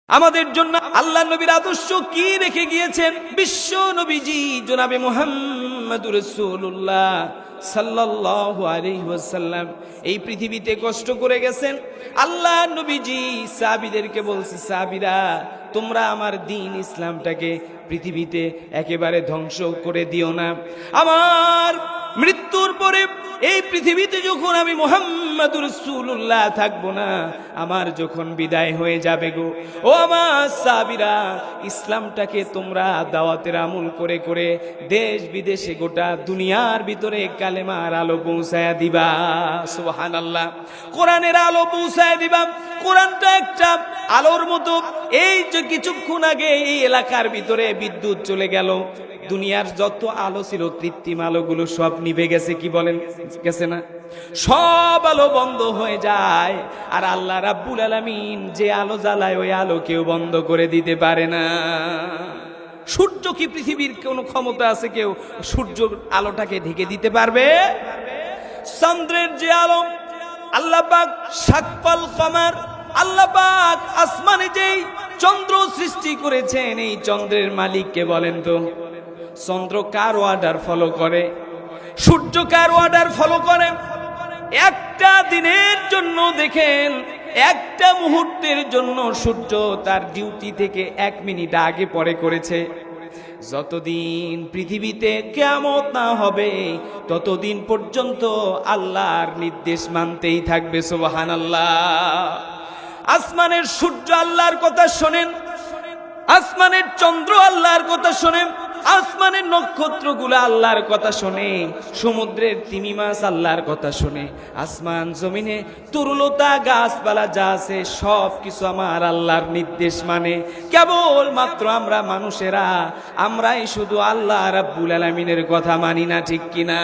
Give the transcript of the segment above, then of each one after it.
আমাদের জন্য আল্লাহ নবীর আদর্শ কি রেখে গিয়েছেন? বিশ্ব নবীজি জনাবে মুহাম্মদুর রাসূলুল্লাহ সাল্লাল্লাহু আলাইহি ওয়াসাল্লাম এই পৃথিবীতে কষ্ট করে গেছেন। আল্লাহ নবীজি সাহাবীদেরকে বলছে, সাহাবীরা তোমরা আমার দ্বীন ইসলামটাকে পৃথিবীতে একেবারে ধ্বংস করে দিও না। আমার মৃত্যুর পরে এই পৃথিবীতে যখন আমি মুহাম্মদুর রাসূলুল্লাহ থাকবো না, আমার যখন বিদায় হয়ে যাবে গো, ও আমার সাহাবীরা, ইসলামটাকে তোমরা দাওয়াতের আমল করে করে দেশ বিদেশে গোটা দুনিয়ার ভিতরে কালেমার আলো পৌঁছায়া দিবা। সুবহানাল্লাহ। কোরআনের আলো পৌঁছায়া দিবা। কোরআনটা একটা আলোর মতো। এই যে কিছুক্ষণ আগে এই এলাকার ভিতরে বিদ্যুৎ চলে গেল, দুনিয়ার যত আলো ছিল কৃত্রিম আলোগুলো সব নিভে গেছে। কি বলেন? গেছে না? সব আলো বন্ধ হয়ে যায়। আর আল্লাহ রাব্বুল আলামিন যে আলো জ্বালায় ওই আলো কেউ বন্ধ করে দিতে পারে না। সূর্য কি পৃথিবীর কোনো ক্ষমতা আছে কেউ সূর্য আলোটাকে ঢেকে দিতে পারবে? চন্দ্রের যে আলো আল্লাহ পাক শাকপাল কমার, আল্লাহ পাক আসমানে যেই চন্দ্র সৃষ্টি করেছেন, এই চন্দ্রের মালিককে বলেন তো, চন্দ্র কার অর্ডার ফলো করে? সূর্য কার অর্ডার ফলো করে? একটা দিনের জন্য দেখেন, একটা মুহূর্তের জন্য সূর্য তার ডিউটি থেকে 1 মিনিট আগে পরে করেছে। যতদিন পৃথিবীতে কিয়ামত না হবে ততদিন পর্যন্ত আল্লাহর নির্দেশ মানতেই থাকবে। সুবহানাল্লাহ। আসমানের সূর্য আল্লাহর কথা শোনেন, আসমানের চন্দ্র আল্লাহর কথা শোনেন, আসমানের নক্ষত্রগুলো আল্লাহর কথা শোনে, সমুদ্রের তিমি মাছ আল্লাহর কথা শোনে, আসমান জমিনে তরুলতা গাছপালা যা আছে সব কিছু আমার আল্লাহর নির্দেশ মানে। কেবল মাত্র আমরা মানুষেরা, আমরাই শুধু আল্লাহ রাব্বুল আলামিনের কথা মানি না। ঠিক কিনা?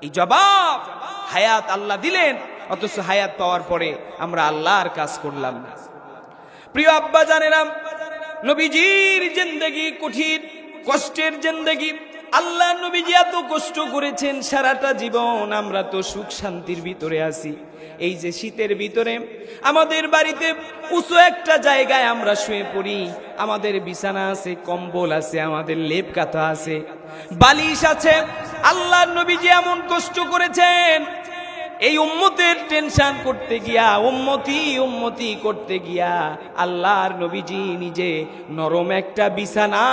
এই জবাব হায়াত আল্লাহ দিলেন, অথচ হায়াত পাওয়ার পরে আমরা আল্লাহর কাজ করলাম না। প্রিয় আব্বা জানেরা, নবীজির জিন্দেগি কঠিন কষ্টের জিন্দেগি। আল্লাহ নবীজি এত কষ্ট করেছেন সারাটা জীবন। আমরা তো সুখ শান্তির ভিতরে আছি। এই যে শীতের ভিতরে আমাদের বাড়িতে উঁচু একটা জায়গায় আমরা শুয়ে পড়ি, আমাদের বিছানা আছে, কম্বল আছে, আমাদের লেপ কাঁথা আছে, বালিশ আছে। আল্লাহ নবীজি এমন কষ্ট করেছেন, এই উম্মতের টেনশন করতে গিয়া, উম্মতি করতে গিয়া আল্লাহর নবীজি নিজে নরম একটা বিছানা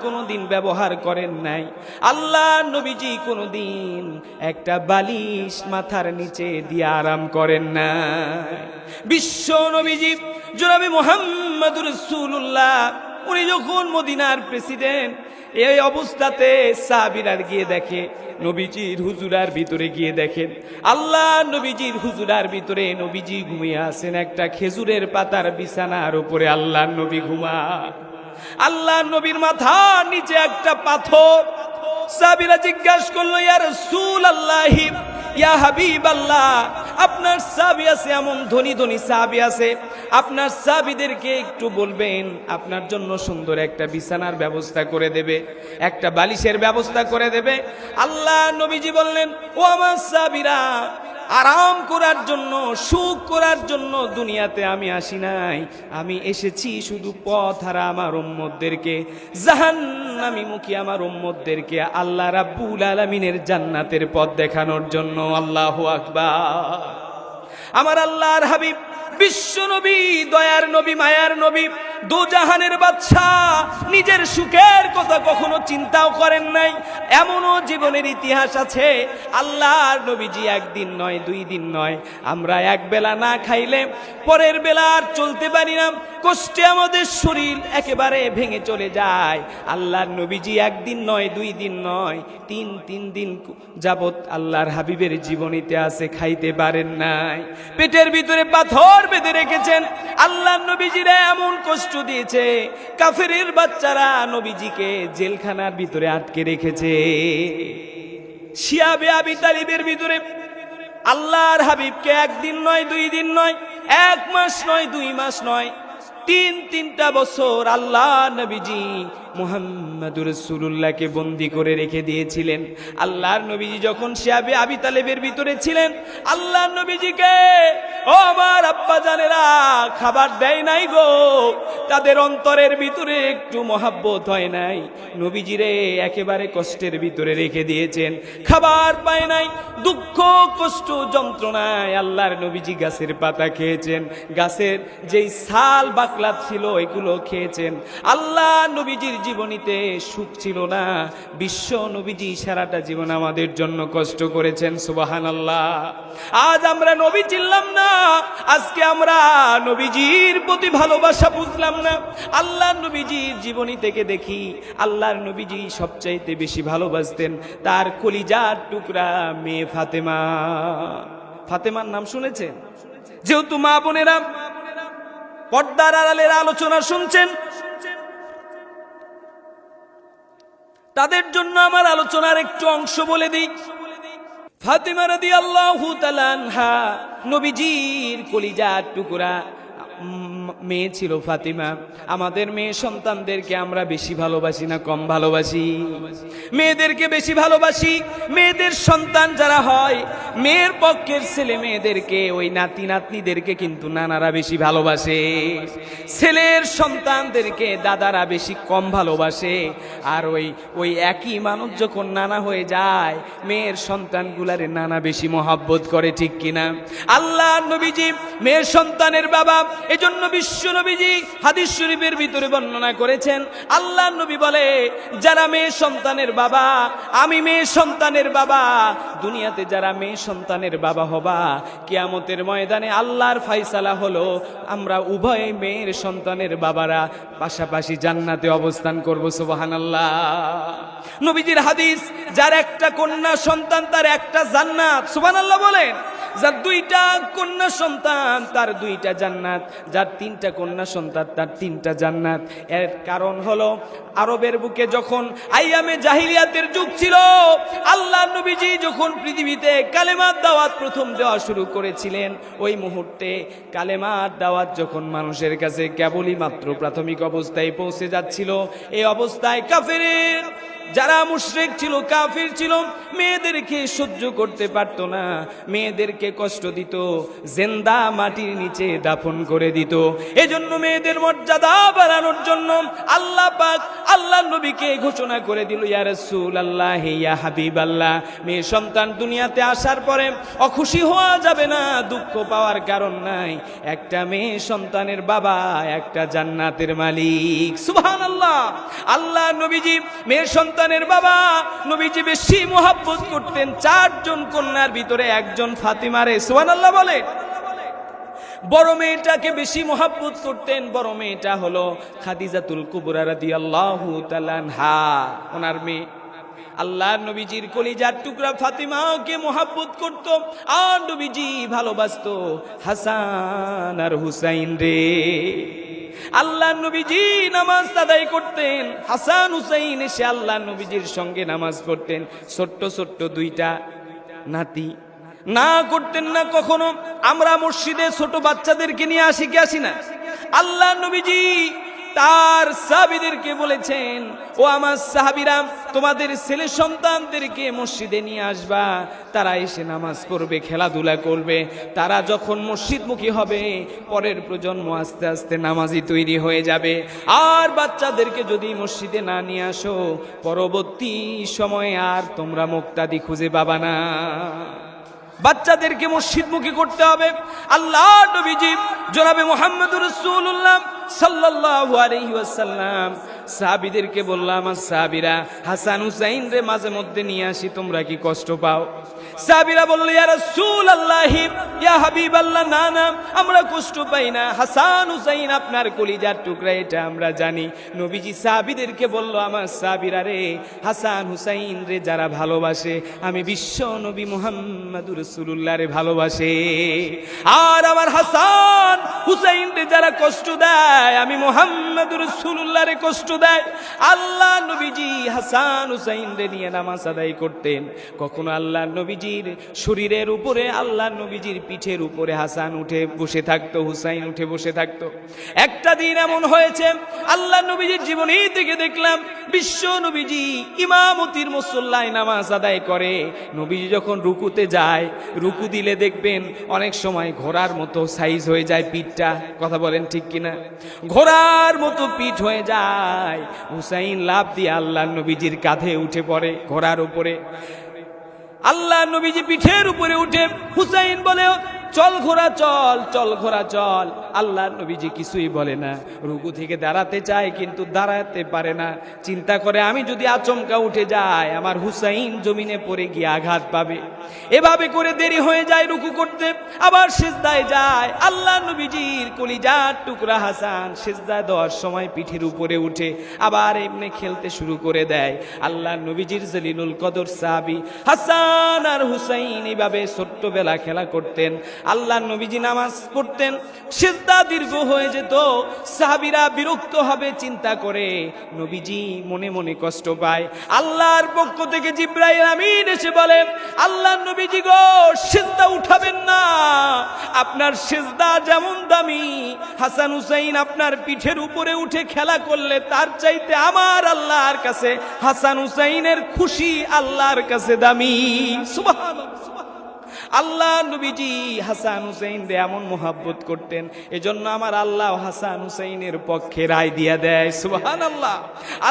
কোনোদিন ব্যবহার করেন নাই। আল্লাহর নবীজি কোনোদিন একটা বালিশ মাথার নিচে দিয়ে আরাম করেন নাই। বিশ্ব নবীজি জনাবে মুহাম্মদুর রাসূলুল্লাহ, উনি যখন মদিনার প্রেসিডেন্ট, এই অবস্থাতে সাহাবীরা গিয়ে দেখে নবীজির হুজুরার ভিতরে গিয়ে দেখেন আল্লাহ নবীজির হুজুরার ভিতরে নবীজি ঘুমিয়ে আছেন একটা খেজুরের পাতার বিছানার উপরে। আল্লাহ নবী ঘুমা, আল্লাহ নবীর মাথার নিচে একটা পাথর। সাহাবীরা জিজ্ঞাসা করলো, ইয়া রাসূলুল্লাহ, ইয়া হাবিবাল্লাহ, আপনার সাহাবী আছে, এমন ধনী ধনী সাহাবী আছে, আপনার সাহাবীদেরকে একটু বলবেন আপনার জন্য সুন্দর একটা বিছানার ব্যবস্থা করে দেবে, একটা বালিশের ব্যবস্থা করে দেবে। আল্লাহ নবীজি বললেন, ও আমার সাহাবীরা, আরাম করার জন্য, সুখ করার জন্য দুনিয়াতে আমি আসি নাই। আমি এসেছি শুধু পথ হারা আমার উম্মতদেরকে, জাহান্নামী মুখী আমার উম্মতদেরকে আল্লাহ রাব্বুল আলামিনের জান্নাতের পথ দেখানোর জন্য। আল্লাহু আকবার। আমার আল্লাহর হাবিব বিশ্ব নবী, দয়ার নবী, মায়ার নবী, দুজাহানের বাদশা, নিজের সুখের কথা কখনো চিন্তাও করেন নাই। এমনও জীবনের ইতিহাস আছে আল্লাহর নবীজি একদিন নয়, 2 দিন নয়, আমরা এক বেলা না খাইলে পরের বেলা আর চলতে পারি না, কষ্টে আমাদের শরীর একেবারে ভেঙে চলে যায়। আল্লাহর নবীজি একদিন নয়, 2 দিন নয়, 3 দিন যাবত আল্লাহর হাবিবের জীবনীতে আছে, খাইতে পারেন নাই, পেটের ভিতরে পাথর বেঁধে রেখেছেন। আল্লাহর নবীজিরা এমন কষ্ট দিয়েছে, কাফেরের বাচ্চারা নবীজিকে জেলখানার ভিতরে আটকে রেখেছে। শিয়াবে আবি তালিবের ভিতরে আল্লাহর হাবিবকে একদিন নয়, 2 দিন নয়, 1 মাস নয়, 2 মাস নয়, 3টা বছর আল্লাহ নবীজি মুহাম্মাদুর রাসূলুল্লাহকে বন্দী করে রেখে দিয়েছিলেন। আল্লাহর নবীজি যখন শিয়াবে আবি তালেবের ভিতরে ছিলেন, আল্লাহর নবীজিকে ও আমার আব্বা জানেরা খাবার দেয় নাই গো, তাদের অন্তরের ভিতরে একটু মহাব্বত হয় নাই, নবীজিরে একেবারে কষ্টের ভিতরে রেখে দিয়েছেন, খাবার পায় নাই, দুঃখ কষ্ট যন্ত্রণায় আল্লাহর নবীজি গাছের পাতা খেয়েছেন, গাছের যেই ছাল বাকলা ছিল এগুলো খেয়েছেন। আল্লাহ নবীজির জীবনীতে সুখ ছিল না, বিশ্ব নবীজি সারাটা জীবন আমাদের জন্য কষ্ট করেছেন। সুবহানাল্লাহ। আজ আমরা নবী চিনলাম না, আজকে আমরা নবীজির প্রতি ভালোবাসা বুঝলাম না। আল্লাহর নবীজির জীবনী থেকে দেখি আল্লাহর নবীজি সবচাইতে বেশি ভালোবাসতেন তার কলিজার টুকরা মেয়ে ফাতেমা। ফাতেমার নাম শুনেছেন? যেহেতু মা বোনেরা পর্দার আড়ালের আলোচনা শুনছেন, তাদের জন্য আমার আলোচনার একটু অংশ বলে দিই। ফাতেমা রাদিয়াল্লাহু তাআলা আনহা নবীজির কলিজার টুকরা মেয়ে ছিল ফাতেমা। আমাদের মেয়ে সন্তানদেরকে আমরা বেশি ভালোবাসি না কম ভালোবাসি? মেয়েদেরকে বেশি ভালোবাসি। মেয়েদের সন্তান যারা হয়, মেয়ের পক্ষের ছেলে মেয়েদেরকে, ওই নাতি নাতনিদেরকে কিন্তু নানারা বেশি ভালোবাসে, ছেলের সন্তানদেরকে দাদারা বেশি কম ভালোবাসে। আর ওই একই মানুষ যখন নানা হয়ে যায়, মেয়ের সন্তানগুলারে নানা বেশি মহাব্বত করে, ঠিক কিনা? আল্লাহ নবীজি মেয়ের সন্তানের বাবা, এজন্য বিশ্ব নবীজি হাদিস শরীফের ভিতরে বর্ণনা করেছেন, আল্লাহ নবী বলে, যারা মেয়ে সন্তানের বাবা, আমি মেয়ে সন্তানের বাবা, দুনিয়াতে যারা মেয়ে সন্তানের বাবা হবা, কিয়ামতের ময়দানে আল্লাহর ফায়সালা হলো আমরা উভয় মেয়ের সন্তানের বাবারা পাশাপাশি জান্নাতে অবস্থান করব। সুবহানাল্লাহ। নবীজির হাদিস, যার একটা কন্যা সন্তান তার একটা জান্নাত। সুবহানাল্লাহ বলেন। যার দুইটা কন্যা সন্তান তার দুইটা জান্নাত, যার তিনটা কন্যা সন্তান তার তিনটা জান্নাত। এর কারণ হলো আরবের বুকে যখন আইয়ামে জাহিলিয়াতের যুগ ছিল, আল্লাহ নবীজি যখন পৃথিবীতে কালেমার দাওয়াত প্রথম দেওয়া শুরু করেছিলেন, ওই মুহূর্তে কালেমার দাওয়াত যখন মানুষের কাছে কেবলই মাত্র প্রাথমিক অবস্থায় পৌঁছে যাচ্ছিল, এই অবস্থায় কাফেরের যারা মুশরিক ছিল, কাফির ছিল, মেয়েদেরকে সহ্য করতে পারতো না, মেয়েদেরকে কষ্ট দিত, জিন্দা মাটির নিচে দাফন করে দিত। এজন্য মেয়েদের মর্যাদা বাড়ানোর জন্য আল্লাহ পাক আল্লাহ নবীকে ঘোষণা করে দিল, ইয়া রাসূলুল্লাহ, ইয়া হাবিবাল্লাহ, মেয়ে সন্তান দুনিয়াতে আসার পরে অখুশি হওয়া যাবে না, দুঃখ পাওয়ার কারণ নাই, একটা মেয়ে সন্তানের বাবা একটা জান্নাতের মালিক। সুবহানাল্লাহ। আল্লাহ নবীজি মেয়ে সন্তানের বাবা, নবীজি বেশি মুহাব্বত করতেন চারজন কন্যার ভিতরে একজন ফাতিমারে। সুবহানাল্লাহ বলে। বড় মেয়েটাকে বেশি মুহাব্বত করতেন, বড় মেয়েটা হলো খাদিজাতুল কুবরা রাদিয়াল্লাহু তাআলা আনহা, ওনার মেয়ে। আল্লাহ নবীজির কলিজার টুকরা ফাতিমাকে মুহাব্বত করত, আর নবীজি ভালোবাসতো হাসান আর হুসাইন রে। আল্লাহ নবীজি নামাজ আদায় করতেন, হাসান হুসাইন এসে আল্লাহ নবীজির সঙ্গে নামাজ পড়তেন। ছোট্ট ছোট্ট দুইটা নাতি, না করতেন না কখনো। আমরা মসজিদে ছোট বাচ্চাদেরকে নিয়ে আসি কি আসি না? আল্লাহ নবীজি তার সাহাবীদেরকে বলেছেন, ও আমার সাহাবীরা, তোমাদের ছেলে সন্তানদেরকে মসজিদে নিয়ে আসবা, তারা এসে নামাজ পড়বে, খেলাধুলা করবে, তারা যখন মসজিদমুখী হবে পরের প্রজন্ম আস্তে আস্তে নামাজি তৈরি হয়ে যাবে। আর বাচ্চাদেরকে যদি মসজিদে না নিয়ে আসো, পরবর্তী সময়ে আর তোমরা মুক্তাদি খুঁজে পাবা না। বাচ্চাদেরকে মসজিদমুখী করতে হবে। আল্লাহ নবীজি জনাবে মুহাম্মদুর রাসূলুল্লাহ সাল্লাল্লাহু আলাইহি ওয়াসাল্লাম সাহাবীদেরকে বললাম, আমার সাহাবীরা, হাসান হুসাইন রে মাঝে মধ্যে নিয়ে আসি, তোমরা কি কষ্ট পাও? সাহাবীরা বলল, ইয়া রাসূলুল্লাহ, ইয়া হাবিবাল্লাহ, না না, আমরা কষ্ট পাই না, হাসান হুসাইন আপনার কলিজার টুকরা, এটা আমরা জানি। নবীজি সাহাবীদেরকে বলল, আমার সাহাবীরা রে, হাসান হুসাইন রে যারা ভালোবাসে, আমি বিশ্ব নবী মুহাম্মদুর রাসূলুল্লাহ রে ভালোবাসে। আর আমার হাসান হুসাইন রে যারা কষ্ট দেয়, আমি মুহাম্মদুর রাসূলুল্লাহ রে কষ্ট দেয়। আল্লাহ নবীজি হাসান হুসাইন রে নিয়ে নামাজ আদায় করতেন। কখনো আল্লাহ নবীজি নবীজির শরীরের উপরে, আল্লাহ নবীজির পিঠের উপরে হাসান উঠে বসে থাকতো, হুসাইন উঠে বসে থাকতো। একটা দিন এমন হয়েছে, আল্লাহ নবীজির জীবনী থেকে দেখলাম বিশ্ব নবীজি ইমামতির মুসল্লায় নামাজ আদায় করে। নবীজি যখন রুকুতে যায়, রুকু দিলে দেখবেন অনেক সময় ঘোড়ার মতো সাইজ হয়ে যায় পিঠটা, কথা বলেন ঠিক কিনা? ঘোড়ার মতো পিঠ হয়ে যায়। হুসাইন লাফ দিয়ে আল্লাহ নবীজির কাঁধে উঠে পড়ে, ঘোড়ার উপরে। আল্লাহ নবীজি পিঠের উপরে উঠে হুসাইন বলে, চল ঘোড়া চল, চল ঘোড়া চল। আল্লাহ নবীজি কিছুই বলে না। রুকু থেকে দাঁড়াতে চায় কিন্তু দাঁড়াতে পারে না। চিন্তা করে আমি যদি আচমকা উঠে যাই, আমার হুসাইন জমিনে পড়ে গিয়ে আঘাত পাবে। এভাবে করে দেরি হয়ে যায় রুকু করতে, আবার সিজদায় যায়। আল্লাহ নবীজির কলিজার টুকরা হাসান সিজদা দেওয়ার সময় পিঠের উপরে উঠে আবার এমনি খেলতে শুরু করে দেয়। আল্লাহ নবীজির জলিলুল কদর সাহাবী হাসান আর হুসাইন এইভাবে ছোট্টবেলা খেলা করতেন। আল্লাহ নবীজি নামাজ পড়তেন, সিজদা দীর্ঘ হয়ে যেত। সাহাবীরা বিরক্ত হবে চিন্তা করে, নবীজি মনে মনে কষ্ট পায়। আল্লাহর পক্ষ থেকে জিবরাইল আমিন এসে বলে, আল্লাহ নবীজি গো, সিজদা উঠাবেন না, আপনার সিজদা যেমন দামি, হাসান হুসাইন আপনার পিঠের উপরে উঠে খেলা করলে তার চাইতে আমার আল্লাহর কাছে হাসান হুসাইনের খুশি আল্লাহর কাছে দামি। সুবহানাল্লাহ। আল্লাহ নবীজি হাসান হুসাইন রে এমন মোহাব্বত করতেন, এজন্য আমার আল্লাহ হাসান হুসাইনের পক্ষে রায় দিয়া দেয়। সুবহানাল্লাহ।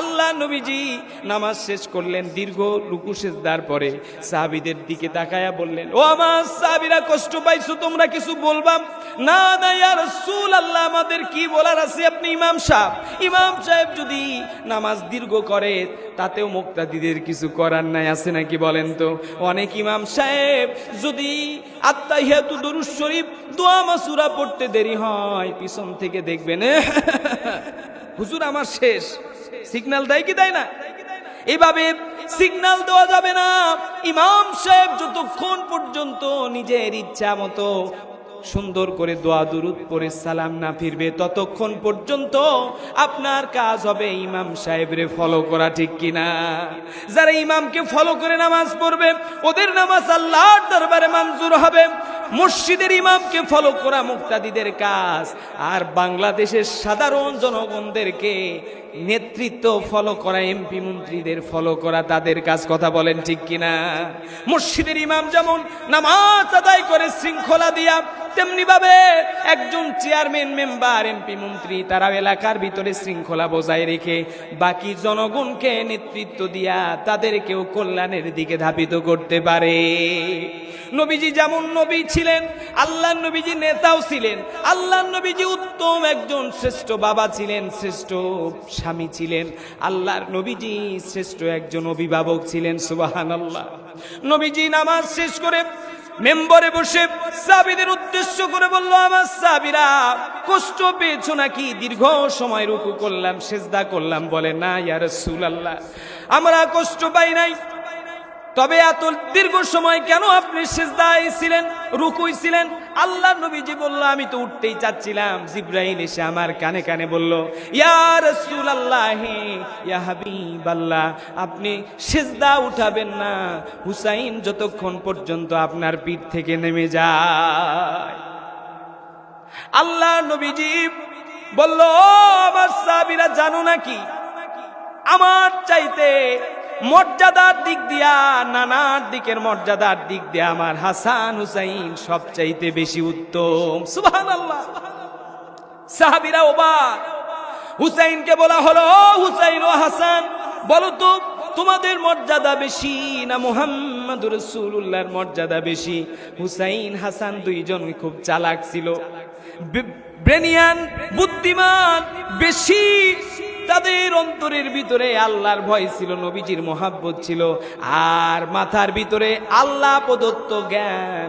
আল্লাহ নবীজি নামাজ শেষ করলেন, দীর্ঘ রুকু সিজদার পরে সাহাবীদের দিকে তাকায়া বললেন, ও আমার সাহাবীরা, কষ্ট পাইছো তোমরা, কিছু বলবা? না না ইয়া রাসূলুল্লাহ, আমাদের কি বলার আছে? আপনি ইমাম সাহেব যদি নামাজ দীর্ঘ করে তাতেও মুক্তাদিদের কিছু করার নাই, আছে নাকি বলেন তো? অনেক ইমাম সাহেব যদি আত্তাহিয়াতু দুরূদ শরীফ দোয়া মাসুরা পড়তে দেরি হয়, পিছন থেকে দেখবেন হুজুর আমার শেষ, সিগন্যাল দেয় কি দেয় না? এইভাবে সিগন্যাল দেওয়া যাবে না। ইমাম সাহেব যতক্ষণ পর্যন্ত নিজের ইচ্ছা মতো সুন্দর করে দোয়া দুরুদ পড়ে সালাম না ফিরবে, ততক্ষণ পর্যন্ত আপনার কাজ হবে ইমাম সাহেবরে ফলো করা, ঠিক কিনা? যারা ইমামকে ফলো করে নামাজ পড়বে, ওদের নামাজ আল্লাহর দরবারে মঞ্জুর হবে। মসজিদের ইমামকে ফলো করা মুক্তাদিদের কাজ, আর বাংলাদেশের সাধারণ জনগণদেরকে নেতৃত্ব ফলো করা, এমপি মন্ত্রীদের ফলো করা তাদের কাজ, কথা বলেন ঠিক কিনা? মসজিদের ইমাম যেমন নামাজ আদায় করে শৃঙ্খলা দিয়া, তেমনি ভাবে একজন চেয়ারম্যান, মেম্বার, এমপি মন্ত্রী তারা এলাকার ভিতরে শৃঙ্খলা বজায় রেখে বাকি জনগণকে নেতৃত্ব দিয়া তাদেরকেও কল্যাণের দিকে ধাবিত করতে পারে। নবীজি যেমন নবী ছিলেন, আল্লাহ নবীজি নেতাও ছিলেন। আল্লাহ নবীজি উত্তম একজন শ্রেষ্ঠ বাবা ছিলেন, শ্রেষ্ঠ স্বামী ছিলেন। আল্লাহর নবীজি শ্রেষ্ঠ একজন অভিভাবক ছিলেন। সুবহানাল্লাহ। নবীজি নামাজ শেষ করে মেম্বরে বসে সাহাবীদের উদ্দেশ্য করে বলল, আমার সাহাবীরা, কষ্ট পেয়েছো নাকি? দীর্ঘ সময় রুকু করলাম, সিজদা করলাম। বলে, না ইয়া রাসূলুল্লাহ, আমরা কষ্ট পাই নাই। তবে এত দীর্ঘ সময় কেন আপনি সিজদায় ছিলেন, রুকুই ছিলেন? আল্লাহ নবীজি বলল, আমি তো উঠতেই চাচ্ছিলাম। জিবরাইল এসে আমার কানে কানে বলল, ইয়া রাসূলুল্লাহ, ইয়া হাবিবাল্লাহ, আপনি সিজদা উঠাবেন না হুসাইন যতক্ষণ পর্যন্ত আপনার পিঠ থেকে নেমে যায়। আল্লাহ নবীজি বলল, ও আমার সাহাবীরা, জানো নাকি আমার চাইতে মর্যাদার দিক দিয়া, নানার দিকের মর্যাদার দিক দিয়া আমার হাসান হুসাইন সবচাইতে বেশি উত্তম। সুবহানাল্লাহ। সাহাবীরা অবাক। হুসাইনকে বলা হলো, ও হুসাইন ও হাসান, বলো তো তোমাদের মর্যাদা বেশি না মুহাম্মদুর রাসূলুল্লাহর মর্যাদা বেশি? হুসাইন হাসান দুইজন খুব চালাক ছিল, ব্রেনিয়ান, বুদ্ধিমান বেশি। তাদের অন্তরের ভিতরে আল্লাহর ভয় ছিল, নবীজির মহাব্বত ছিল, আর মাথার ভিতরে আল্লাহ প্রদত্ত জ্ঞান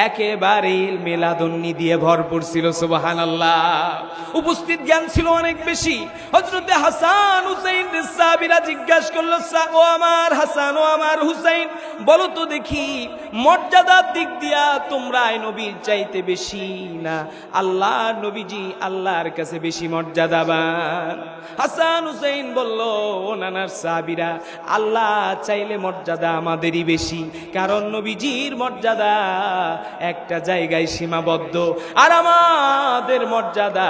একেবারে মেলাদন্নি দিয়ে ভরপুর ছিল। সুবহানাল্লাহ। উপস্থিত জ্ঞান ছিল অনেক বেশি। হযরতে হাসান হুসাইন সাহাবীরা জিজ্ঞাসা করলো, ও আমার হাসান, ও আমার হুসাইন, বলো তো দেখি মর্যাদার দিক দিয়া তোমরা নবীর চাইতে বেশি না আল্লাহর নবীজি আল্লাহর কাছে বেশি মর্যাদাবান? হাসান হাসান হুসাইন বলল, ও নানার সাহাবীরা, আল্লাহ চাইলে মর্যাদা আমাদেরই বেশি, কারণ নবীজির মর্যাদা একটা জায়গায় সীমাবদ্ধ, আর আমাদের মর্যাদা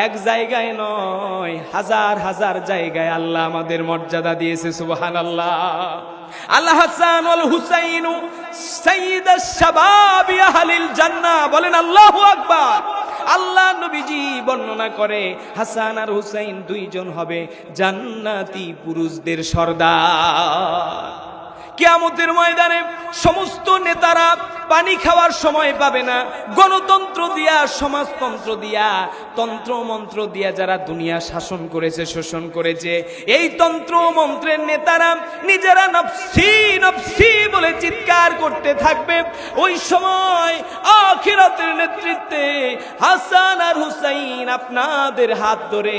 এক জায়গায় নয়, হাজার হাজার জায়গায় আল্লাহ আমাদের মর্যাদা দিয়েছে। সুবহানাল্লাহ। আল হাসান ওয়াল হুসাইন সাইয়্যিদাশ শাবাবি আহলিল জান্নাহ, বলেন আল্লাহু আকবার। আল্লাহ নবীজি বর্ণনা করে হাসান আর হুসাইন দুইজন হবে জান্নাতি পুরুষদের সর্দার। কিয়ামতের ময়দানে সমস্ত নেতারা পানি খাওয়ার সময় পাবে না। গণতন্ত্র দিয়া, সমাজতন্ত্র দিয়া, তন্ত্র মন্ত্র দিয়া যারা দুনিয়া শাসন করেছে, শোষণ করেছে, এই তন্ত্র মন্ত্রের নেতারা নিজেরা নফসি নফসি বলে চিৎকার করতে থাকবে। ওই সময় আখিরাতের নেতৃত্বে হাসান আর হুসাইন আপনাদের হাত ধরে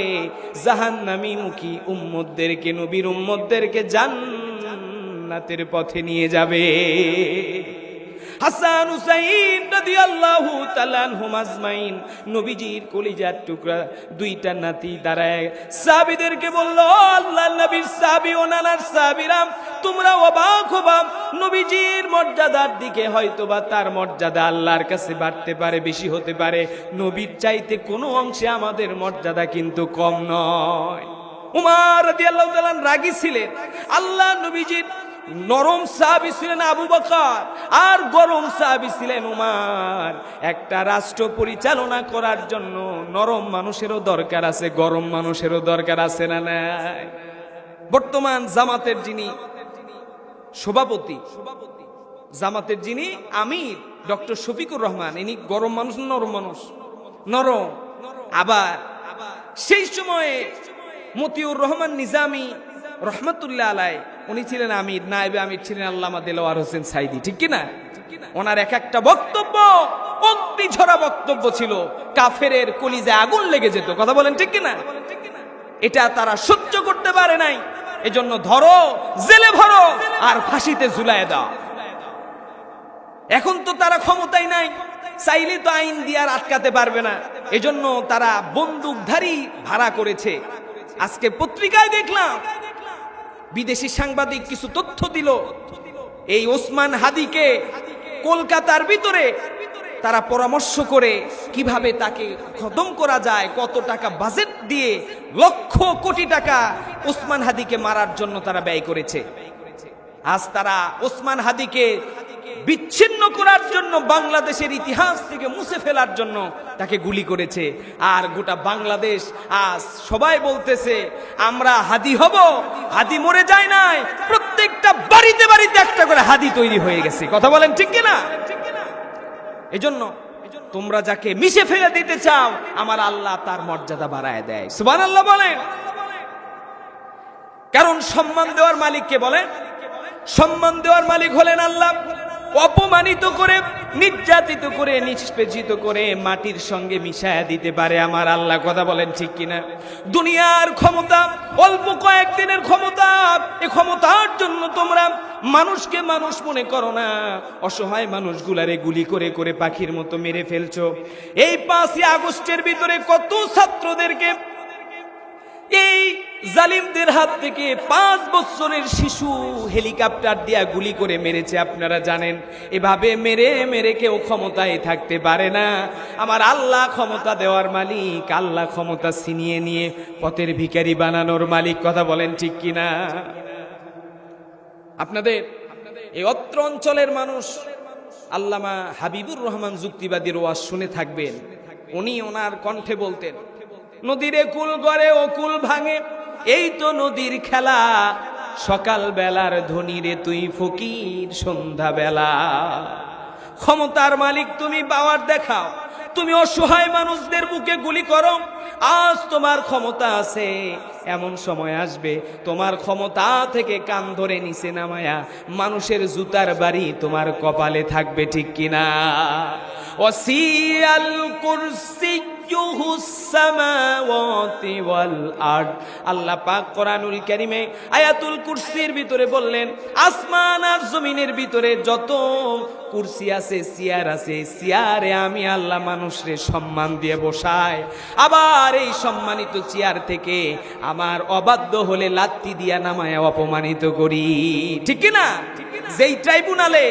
জাহান্নামী মুখী উম্মতদেরকে, নবীর উম্মতদেরকে জান্নাতের পথে নিয়ে যাবে। হাসান হুসাইন রাদিয়াল্লাহু তাআলা আনহুম আজমাইন, নবীজির কলিজার টুকরা দুইটা নাতি, তারা সাহাবীদেরকে বলল, আল্লাহর নবীর সাহাবী ও নানার সাহাবীরা, তোমরা অবাক হবা, নবীজির মর্যাদার দিকে হয়তোবা তার মর্যাদা আল্লাহর কাছে বাড়তে পারে, বেশি হতে পারে, নবীর চাইতে কোনো অংশে আমাদের মর্যাদা কিন্তু কম নয়। উমর রাদিয়াল্লাহু তাআলা রাগী ছিলেন। আল্লাহ নবীজির নরম সাহাবী ছিলেন আবু বকর, আর গরম সাহাবী ছিলেন উমর। একটা রাষ্ট্র পরিচালনা করার জন্য নরম মানুষেরও দরকার আছে, গরম মানুষেরও দরকার আছে না নাই? বর্তমান জামাতের যিনি সভাপতি, জামাতের যিনি আমির ডক্টর শফিকুর রহমান, ইনি গরম মানুষ, নরম মানুষ? নরম। আবার সেই সময়ে মতিউর রহমান নিজামী রহমতুল্লাহ আলাই, উনি ছিলেন আমির, নায়েবে আমির ছিলেন আল্লামা দেলোয়ার হোসেন সাইদি, ঠিক কিনা? ওনার এক একটা বক্তব্য অগ্নিঝরা বক্তব্য ছিল, কাফেরের কলিজায় আগুন লেগে যেত। কথা বলেন ঠিক কিনা? এটা তারা সহ্য করতে পারে নাই, এজন্য ধরো, জেলে ভরো, আর ফাঁসিতে ঝুলায় দাও। এখন তো তারা ক্ষমতায় নাই, চাইলে তো আইন দিয়ে আর আটকাতে পারবে না, এজন্য তারা বন্দুকধারী ভাড়া করেছে। আজকে পত্রিকায় দেখলাম বিদেশি সাংবাদিক কিছু তথ্য দিল, এই ওসমান হাদিকে কলকাতার ভিতরে তারা পরামর্শ করে কিভাবে তাকে খতম করা যায়, কত টাকা বাজেট দিয়ে, লক্ষ কোটি টাকা ওসমান হাদিকে মারার জন্য তারা ব্যয় করেছে। আজ তারা ওসমান হাদিকে বিচ্ছিন্ন করার জন্য, বাংলাদেশের ইতিহাস থেকে মুছে ফেলার জন্য তাকে গুলি করেছে। আর গোটা বাংলাদেশ আজ সবাই বলতেছে আমরা হাদি হব, হাদি মরে যায় নাই, প্রত্যেকটা বাড়িতে বাড়িতে একটা করে হাদি তৈরি হয়ে গেছে। কথা বলেন ঠিক কিনা? এজন্য তোমরা যাকে মিশে ফেলে দিতে চাও, আমার আল্লাহ তার মর্যাদা বাড়ায় দেয়। সুবহানাল্লাহ বলেন। কারণ সম্মান দেওয়ার মালিককে বলেন, সম্মান দেওয়ার মালিক হলেন আল্লাহ। অপমানিত করে, নির্যাতিত করে, নিষ্পেষিত করে মাটির সঙ্গে মিশায়া দিতে পারে আমার আল্লাহ। কথা বলেন ঠিক কিনা? দুনিয়ার ক্ষমতা অল্প কয়েকদিনের ক্ষমতা, এই ক্ষমতার জন্য তোমরা মানুষকে মানুষ মনে করো না, অসহায় মানুষগুলারে গুলি করে করে পাখির মতো মেরে ফেলছো। এই 5ই আগস্টের ভিতরে কত ছাত্রদেরকে এই জালিমদের হাত থেকে 5 বছরের শিশু হেলিকপ্টার দিয়া গুলি করে মেরেছে, আপনারা জানেন। এভাবে মেরে মেরে কেউ ক্ষমতায় থাকতে পারে না। আমার আল্লাহ ক্ষমতা দেওয়ার মালিক, আল্লাহ ক্ষমতা ছিনিয়ে নিয়ে পথের ভিখারি বানানোর মালিক। কথা বলেন ঠিক কিনা? আপনাদের এই অত্র অঞ্চলের মানুষ আল্লামা হাবিবুর রহমান যুক্তিবাদীর ওয়াজ শুনে থাকবেন। উনি ওনার কণ্ঠে বলতেন, নদীরে কুল গড়ে ও কুল ভাঙে, এই তো নদীর খেলা, সকাল বেলার ধনীরে তুই ফকির সন্ধ্যা বেলা। ক্ষমতার মালিক তুমি, পাওয়ার দেখাও, তুমি অসহায় মানুষদের বুকে গুলি করো। আজ তোমার ক্ষমতা আছে, এমন সময় আসবে তোমার ক্ষমতা থেকে কান ধরে নিচে নামায়া মানুষের জুতার বাড়ি তোমার কপালে থাকবে, ঠিক কিনা? ওয়াসিয়াল কুরসিয়্যুহুস সামাওয়াতি ওয়াল আরদ। আল্লাহ পাক কোরআনুল কারীমে আয়াতুল কুরসির ভিতরে বললেন আসমান আর জমিনের ভিতরে যত কুরসি আছে, চেয়ার আছে, চেয়ারে আমি আল্লাহ মানুষরে সম্মান দিয়ে বসাই, আবার এই সম্মানিত চেয়ার থেকে আমার অবাধ্য হলে লাত্তি দিয়া নামায় অপমানিত করি। ঠিক কি না? যেই ট্রাইব্যুনালে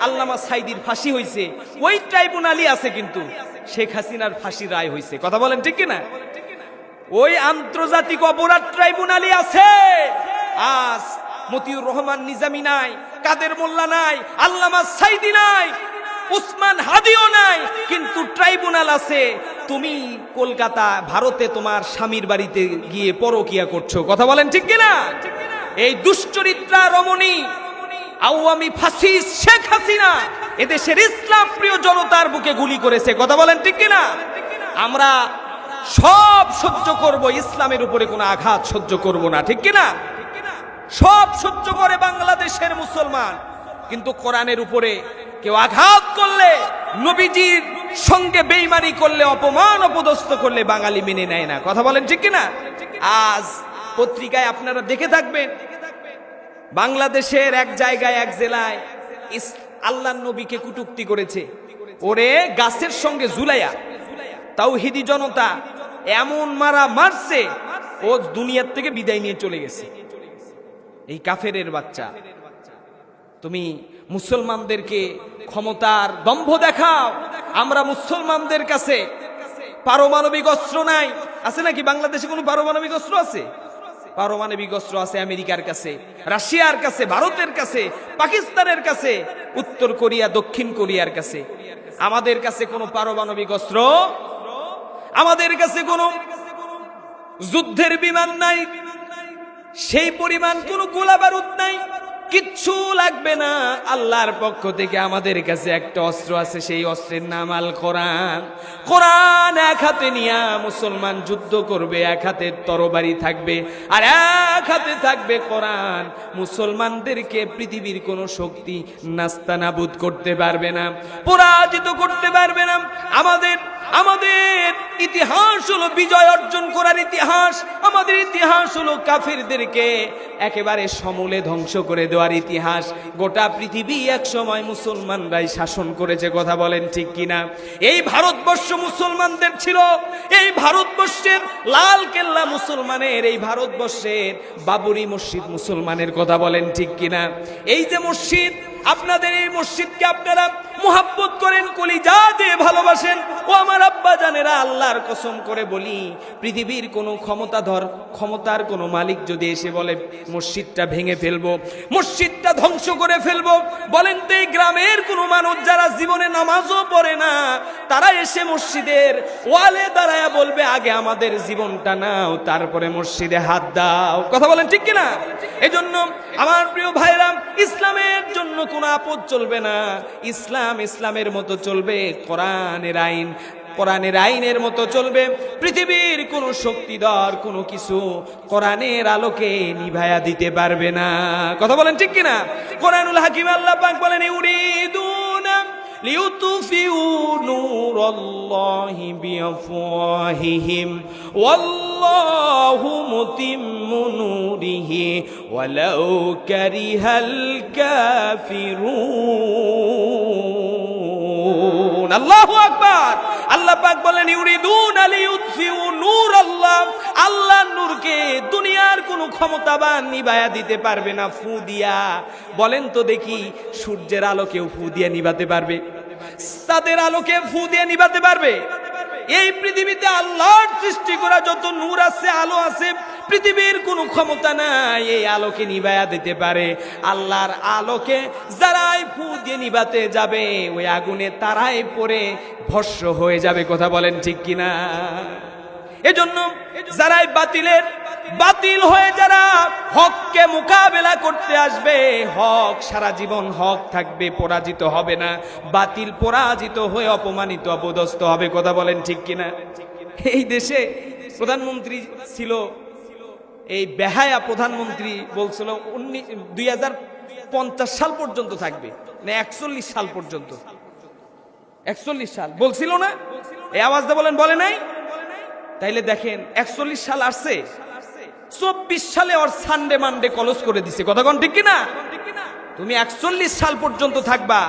আল্লামা সাইদির ফাঁসি হয়েছে ওই ট্রাইব্যুনালই আছে কিন্তু শেখ হাসিনার ফাঁসির রায় হয়েছে। কথা বলেন ঠিক কি না? ওই আন্তর্জাতিক অপরাধ ট্রাইব্যুনালই আছে। আজ মতিউর রহমান নিজামী নাই, কাদের মোল্লা নাই, আল্লামা সাইদি নাই, উসমান হাদিও নাই, কিন্তু ট্রাইব্যুনাল আছে। তুমি কলকাতা ভারতে তোমার স্বামীর বাড়িতে গিয়ে পরকিয়া করছো। কথা বলেন ঠিক কিনা? এই দুশ্চরিত্রা রমণী আওয়ামী ফাসিস্ট শেখ হাসিনা এদেশের ইসলাম প্রিয় জনতার বুকে গুলি করেছে। কথা বলেন ঠিক কিনা? আমরা সব সহ্য করব, ইসলামের উপরে কোনো আঘাত সহ্য করব না। ঠিক কিনা? সব সহ্য করে বাংলাদেশের মুসলমান, কিন্তু কোরআনের উপরে কেউ আঘাত করলে, নবীজির সঙ্গে বেঈমানি করলে, অপমান অপদস্থ করলে বাঙালি মেনে নেয় না। কথা বলেন ঠিক কিনা? আজ পত্রিকায় আপনারা দেখে থাকবেন বাংলাদেশের এক জায়গায় এক জেলায় আল্লাহর নবীকে কটূক্তি করেছে, ওরে গাছের সঙ্গে ঝুলাইয়া তাওহীদি জনতা এমন মারা মারছে ও দুনিয়ার থেকে বিদায় নিয়ে চলে গেছে। এই কাফেরের বাচ্চা, তুমি মুসলমানদেরকে ক্ষমতার দম্ভ দেখাও। আমরা মুসলমানদের কাছে পারমাণবিক অস্ত্র নাই। আছে নাকি বাংলাদেশে কোনো পারমাণবিক অস্ত্র আছে? পারমাণবিক অস্ত্র আছে আমেরিকার কাছে, রাশিয়ার কাছে, ভারতের কাছে, পাকিস্তানের কাছে, উত্তর কোরিয়া, দক্ষিণ কোরিয়ার কাছে। আমাদের কাছে কোনো পারমাণবিক অস্ত্র, আমাদের কাছে কোনো যুদ্ধের বিমান নাই, সেই পরিমাণ কোনো গোলা বারুদ নাই, কিচ্ছু লাগবে না। আল্লাহর পক্ষ থেকে আমাদের কাছে একটা অস্ত্র আছে, সেই অস্ত্রের নাম আল কোরআন। কোরআন এক হাতে নিয়ে মুসলমান যুদ্ধ করবে, এক হাতে তরবারি থাকবে আর এক হাতে থাকবে কোরআন। মুসলমানদেরকে পৃথিবীর কোনো শক্তি নাস্তানাবুদ করতে পারবে না, পরাজিত করতে পারবে না। আমাদের ইতিহাস হলো বিজয় অর্জন করার ইতিহাস। আমাদের ইতিহাস হলো কাফিরদেরকে একেবারে সমূলে ধ্বংস করে দেওয়ার ইতিহাস। গোটা পৃথিবী এক সময় মুসলমানরাই শাসন করেছে। কথা বলেন ঠিক কিনা? এই ভারতবর্ষ মুসলমানদের ছিল, এই ভারতবর্ষের লাল কেল্লা মুসলমানের, এই ভারতবর্ষের বাবরি মসজিদ মুসলমানের। কথা বলেন ঠিক কিনা? এই যে মসজিদ, আপনাদের এই মসজিদকে আপনারা মুহাব্বত করেন, কলিজা দিয়ে ভালোবাসেন। ও আমার আব্বা জানেরা, আল্লাহর কসম করে বলি, পৃথিবীর কোনো ক্ষমতার কোনো মালিক যদি এসে বলে মসজিদটা ভেঙে ফেলবো, মসজিদটা ধ্বংস করে ফেলবো, বলেন তো এই গ্রামের কোনো মানুষ যারা জীবনে নামাজও পড়ে না, তারা এসে মসজিদের ওয়ালে দাঁড়ায় বলবে আগে আমাদের জীবনটা নাও, তারপরে মসজিদে হাত দাও। কথা বলেন ঠিক কিনা? এজন্য আমার প্রিয় ভাইরা, ইসলামের জন্য কোনো আপদ চলবে না। ইসলামের মতো চলবে, কোরআনের আইন, কোরআনের আইনের মতো চলবে। পৃথিবীর কোনো শক্তিধর কোনো কিছু কোরআনের আলোকে নিভায়া দিতে পারবে না। কথা বলেন ঠিক কিনা? কোরআনুল হাকিম আল্লাহ পাক বলেন ইউরিদুনা লিউতফিউ নূরাল্লাহি বিআফওয়াহিহিম ওয়াল্লাহু মুতিম্মু নূরিহি ওয়ালাউ কারিহাল কাফিরুন। আল্লাহু আকবার। আল্লাহ পাক বলেন ইউরিদুনা লিউতফিউ নূরাল্লাহ, আল্লাহর নূরকে দুনিয়ার কোনো ক্ষমতাবান নিভায়া দিতে পারবে না ফু দিয়া। বলেন তো দেখি, সূর্যের আলোকেও ফু দিয়ে নিভাতে পারবে? চাঁদের আলোকে ফু দিয়ে নিভাতে পারবে? এই পৃথিবীতে আল্লাহর সৃষ্টি করা যত নূর আছে, আলো আছে, পৃথিবীর কোনো ক্ষমতা নাই এই আলোকে নিভায়া দিতে পারে। আল্লাহর আলোকে যারাই ফু দিয়ে নিভাতে যাবে, ওই আগুনে তারাই পড়ে ভস্ম হয়ে যাবে। কথা বলেন ঠিক কিনা? এজন্য যারাই বাতিল হয়ে যারা হককে মোকাবেলা করতে আসবে, হক সারা জীবন হক থাকবে, পরাজিত হবে না। বাতিল পরাজিত হয়ে অপমানিত অপদস্থ হবে। কথা বলেন ঠিক কিনা? এই দেশে প্রধানমন্ত্রী ছিল, এই বেহায়া প্রধানমন্ত্রী বলছিল 2050 সাল পর্যন্ত থাকবে, না 41 সাল পর্যন্ত। 41 সাল বলছিল না? এই আওয়াজটা বলেন, বলে নাই? তাইলে দেখেন 41 সাল আসছে, 24 সালে ওর সানডে মানডে কলস করে দিছে। কথা কোন ঠিক কিনা? তুমি 41 সাল পর্যন্ত থাকবা,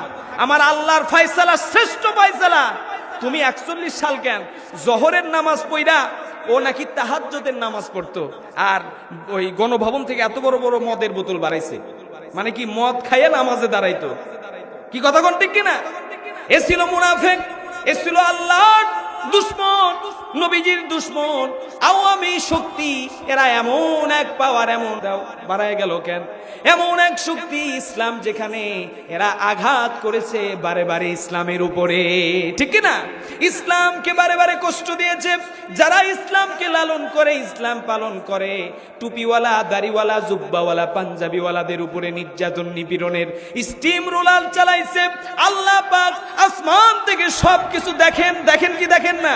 আমার আল্লাহর ফয়সালা শ্রেষ্ঠ ফয়সালা। তুমি 41 সাল কেন? জোহরের নামাজ পড়া ও নাকি তাহাজ্জুদের নামাজ পড়তো, আর ওই গণভবন থেকে এত বড় বড় মদের বোতল বাড়াইছে, মানে কি মদ খাইয়ে নামাজে দাঁড়াইতো। কি কথা কোন ঠিক কিনা? এ ছিল মুনাফিক, এ ছিল আল্লাহর দুশমন, নবীজির দুশমন, আওয়ামী শক্তি। এরা এমন এক পাওয়ার, এমন বাড়ায় গেল কেন? এমন এক শক্তি ইসলাম যেখানে এরা আঘাত করেছে বারে বারে ইসলামের উপরে, ঠিক কিনা? ইসলামকে বারে বারে কষ্ট দিয়েছে। যারা ইসলামকে লালন করে, ইসলাম পালন করে, টুপিওয়ালা, দাড়িওয়ালা, জুব্বাওয়ালা, পাঞ্জাবিওয়ালাদের উপরে নির্যাতন নিপীড়নের স্টিম রোলার চালাইছে। আল্লাহ পাক আসমান থেকে সবকিছু দেখেন, দেখেন কি দেখেন না?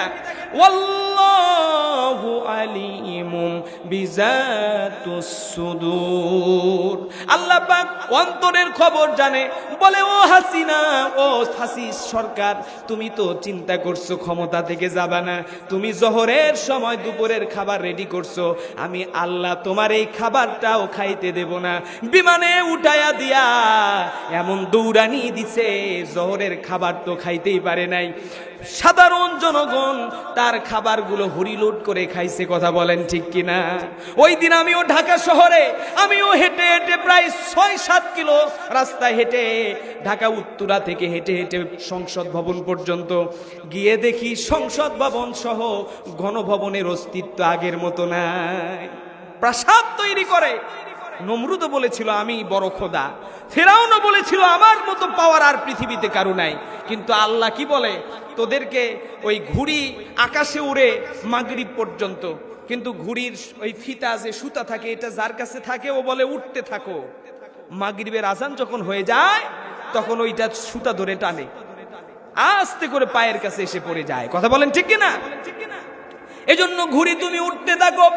ওয়াল্লাহু আলিমুম বিজাতুস সুদূর। আল্লাহ পাক অন্তরের খবর জানে। বলে ও হাসিনা, ও ফাসিস সরকার, তুমি তো চিন্তা করছো ক্ষমতা থেকে যাবা না, তুমি জোহরের সময় দুপুরের খাবার রেডি করছো, আমি আল্লাহ তোমার এই খাবারটাও খাইতে দেব না। বিমানে উঠায়া দিয়া এমন দৌড়ানি দিছে, জোহরের খাবার তো খাইতেই পারে নাই। সাধারণ জনগণ তার খাবারগুলো হরিলোড করে খাইছে। কথা বলেন ঠিক কিনা? ওই দিন আমিও ঢাকা শহরে, আমিও হেঁটে হেঁটে প্রায় ৬-৭ কিলো রাস্তায় হেঁটে, ঢাকা উত্তরা থেকে হেঁটে হেঁটে সংসদ ভবন পর্যন্ত গিয়ে দেখি সংসদ ভবন সহ গণভবনের অস্তিত্ব আগের মতো নাই। প্রাসাদ তৈরি করে। নমরুদও বলেছিল আমি বড় খোদা, ফেরাউনও বলেছিল আমার মতো পাওয়ার আর পৃথিবীতে কারো নাই। কিন্তু আল্লাহ কি বলে? তোদেরকে ওই ঘুড়ি আকাশে উড়ে মাগরিব পর্যন্ত, কিন্তু ঘুড়ির ওই ফিতা যে সুতা থাকে, এটা যার কাছে থাকে ও বলে উঠতে থাকো। মাগরিবের আজান যখন হয়ে যায় তখন ওইটা সুতা ধরে টানে, আস্তে করে পায়ের কাছে এসে পড়ে যায়। কথা বলেন ঠিক কিনা? এজন্য ঘুড়ি তুমি উঠতে থাকো,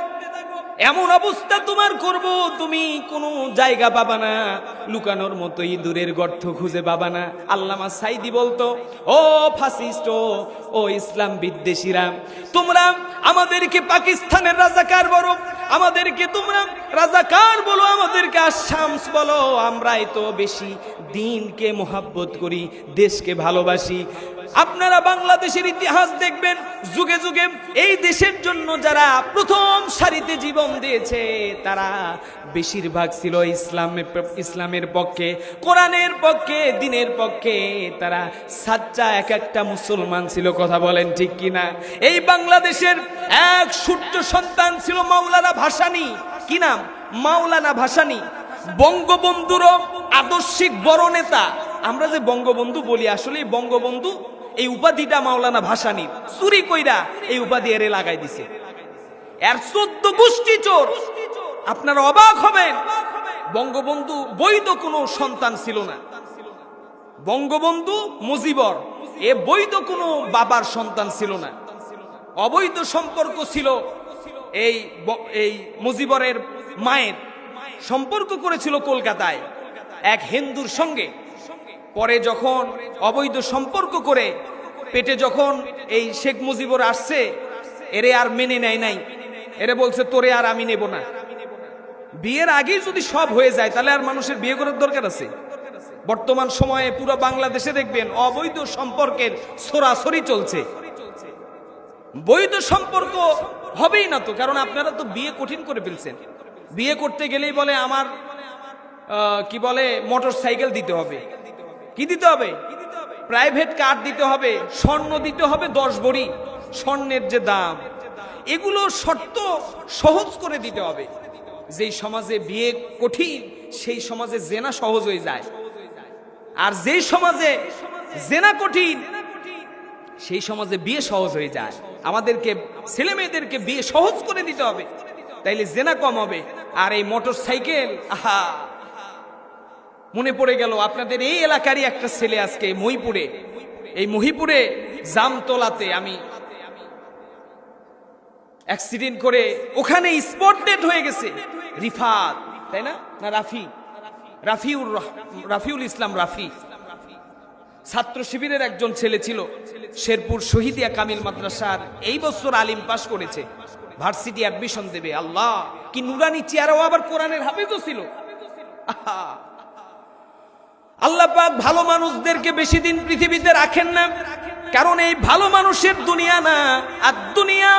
এমন অবস্থা তোমার করব তুমি কোনো জায়গা পাবা না, লুকানোর মতো ইঁদুরের গর্ত খুঁজে পাবা না। আল্লামা সাইদি বলতো, ও ফাসিস্ট, ও ইসলাম বিদ্বেষীরা, তোমরা আমাদেরকে পাকিস্তানের রাজাকার বলো, আমাদেরকে তোমরা রাজাকার বলো, আমাদেরকে আশামস বলো, আমরাই তো বেশি দিনকে মোহাব্বত করি, দেশকে ভালোবাসি। আপনারা বাংলাদেশের ইতিহাস দেখবেন, যুগে যুগে এই দেশের জন্য যারা প্রথম সারিতে জীবন দিয়েছে তারা বেশিরভাগ ছিল ইসলামের পক্ষে, কোরআনের পক্ষে, দ্বীনের পক্ষে। তারা সাচ্চা এক একটা মুসলমান ছিল। কথা বলেন ঠিক কিনা? এই বাংলাদেশের এক সূর্য সন্তান ছিল মাওলানা ভাসানী। কি নাম? মাওলানা ভাসানী। বঙ্গবন্ধুরও আদর্শিক বড় নেতা। আমরা যে বঙ্গবন্ধু বলি, আসলে বঙ্গবন্ধু এই উপাধিটা মাওলানা ভাসানী চুরি কইরা এই উপাধি এরে লাগাই দিছে। এর 14 গোষ্ঠী চোর। আপনারা অবাক হবেন, বঙ্গবন্ধু বৈধ কোনো সন্তান ছিল না। বঙ্গবন্ধু মুজিবর এ বৈধ কোনো বাবার সন্তান ছিল না। অবৈধ সম্পর্ক ছিল। এই মুজিবরের মায়ের সম্পর্ক করেছিল কলকাতায় এক হিন্দুর সঙ্গে। পরে যখন অবৈধ সম্পর্ক করে পেটে যখন এই শেখ মুজিবর আসছে, এরে আর মেনে নেয় নাই। এরে বলছে তোরে আর আমি নেব না। বিয়ের আগেই যদি সব হয়ে যায় তাহলে আর মানুষের বিয়ে করার দরকার আছে? বর্তমান সময়ে পুরো বাংলাদেশে দেখবেন অবৈধ সম্পর্কের ছড়াছড়ি চলছে। বৈধ সম্পর্ক হবেই না তো, কারণ আপনারা তো বিয়ে কঠিন করে ফেলছেন। বিয়ে করতে গেলেই বলে আমার কি বলে মোটর সাইকেল দিতে হবে। কি দিতে হবে? প্রাইভেট কার দিতে হবে, স্বর্ণ দিতে হবে 10 ভরি, স্বর্ণের যে দাম, এগুলো শর্ত সহজ করে দিতে হবে। যেই সমাজে বিয়ে কঠিন সেই সমাজে জেনা সহজ হয়ে যায়, আর যেই সমাজে জেনা কঠিন সেই সমাজে বিয়ে সহজ হয়ে যায়। আমাদেরকে ছেলে মেয়েদেরকে বিয়ে সহজ করে দিতে হবে, তাইলে জেনা কম হবে। আর এই মোটর সাইকেল, আহা, মনে পড়ে গেল আপনাদের এই এলাকারই একটা ছেলে আজকে মহিপুরে, এই মহিপুরে জামতলাতে আমি অ্যাক্সিডেন্ট করে ওখানে স্পট ডেড হয়ে গেছে। রিফাত, তাই না? না রাফিউল ইসলাম রাফি। ছাত্র শিবিরের একজন ছেলে ছিল, শেরপুর শহীদিয়া কামিল মাদ্রাসার, এই বছর আলিম পাস করেছে, ভার্সিটি অ্যাডমিশন দেবে। আল্লাহ, কি নুরানি চেহারা, আবার কোরআনের হাফেজও ছিল। আল্লাহ পাক ভালো মানুষদেরকে বেশি দিন পৃথিবীতে রাখেন না, কারণ এই ভালো মানুষের দুনিয়া না। আর দুনিয়া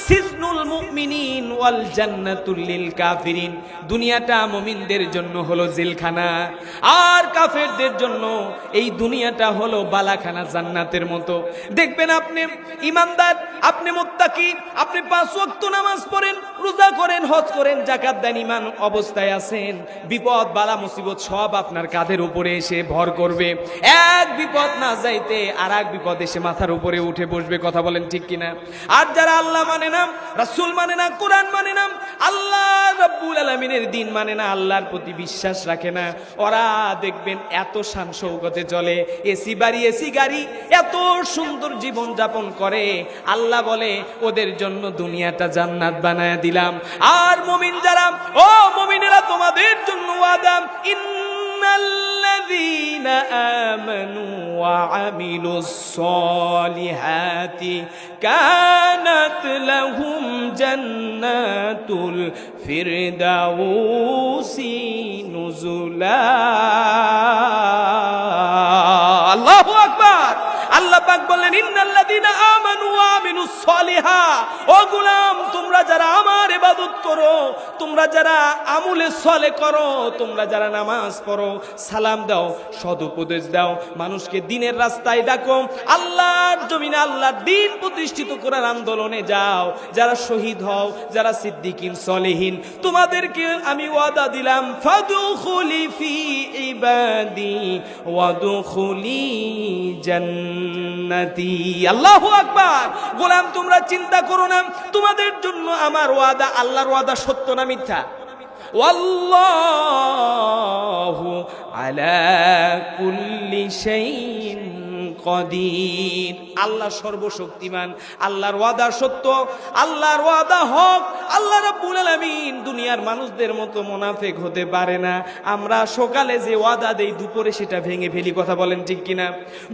সিজনুল মুমিনিন ওয়াল জান্নাতুল লিল কাফিরিন, দুনিয়াটা মুমিনদের জন্য হলো জেলখানা, আর কাফেরদের জন্য এই দুনিয়াটা হলো বালাখানা, জান্নাতের মতো। দেখবেন আপনি ইমানদার, আপনি মুত্তাকি, আপনি 5 ওয়াক্ত নামাজ পড়েন, রোজা করেন, হজ করেন, যাকাত দেন, ঈমান অবস্থায় আছেন, বিপদ বালা মুসিবত সব আপনার কাঁধের উপরে এসে ভর করবে। এক বিপদ না যাইতে আর এক বিপদ এসে মাথার উপরে উঠে বসবে। কথা বলেন ঠিক কিনা? আর যারা আল্লাহ মানে না, রাসূল মানে না, কোরআন মানে না, আল্লাহ রাব্বুল আলামিনের দ্বীন মানে না, আল্লাহর প্রতি বিশ্বাস রাখে না, ওরা দেখবেন এত শান শৌকতে চলে, এসি বাড়ি, এসি গাড়ি, এত সুন্দর জীবন যাপন করে। আল্লাহ বলে ওদের জন্য দুনিয়াটা জান্নাত বানায় দিলাম। আর মুমিন যারা, ও মুমিনেরা, তোমাদের জন্য ওয়াদা, ইন্নাল্লাযীনা আমানু ওয়া আমিলুস সলিহাতি কানাত লাহুম জান্নাতুল ফিরদাউসি নুজুলা। আল্লাহু আকবার। আল্লাহ পাক বললেন, ইন্নাল্লাযীনা আমানু ওয়া আমিলুস সলিহা, ও গোলাম, তোমরা যারা আমার ইবাদত করো, তোমরা যারা আমলে সলে করো, তোমরা যারা নামাজ পড়ো, সালাম দাও, সদুপদেশ দাও, মানুষকে দ্বীনের রাস্তায় ডাকো, আল্লাহর জমিনে আল্লাহর দ্বীন প্রতিষ্ঠিত করার আন্দোলনে যাও, যারা শহীদ হও, যারা সিদ্দিকিন সলিহিন, তোমাদেরকে আমি ওয়াদা দিলাম, ফাদখুলি ফি ইবাদি ওয়াদখুলি জান্নাতি। আল্লাহু আকবার। গোলাম, তোমরা চিন্তা করো না, তোমাদের জন্য আমার ওয়াদা, আল্লাহর ওয়াদা সত্য না মিথ্যা? ওয়াল্লাহু আলা কুল্লি শাইইন কদির। আল্লাহ সর্বশক্তিমান, আল্লাহর ওয়াদা সত্য, আল্লাহর ওয়াদা হক। আল্লাহ রাব্বুল আলামিন দুনিয়ার মানুষদের মতো মুনাফিক হতে পারে না। আমরা সকালে যে ওয়াদা দেই, দুপুরে সেটা ভেঙে ফেলি। কথা বলেন ঠিক কিনা?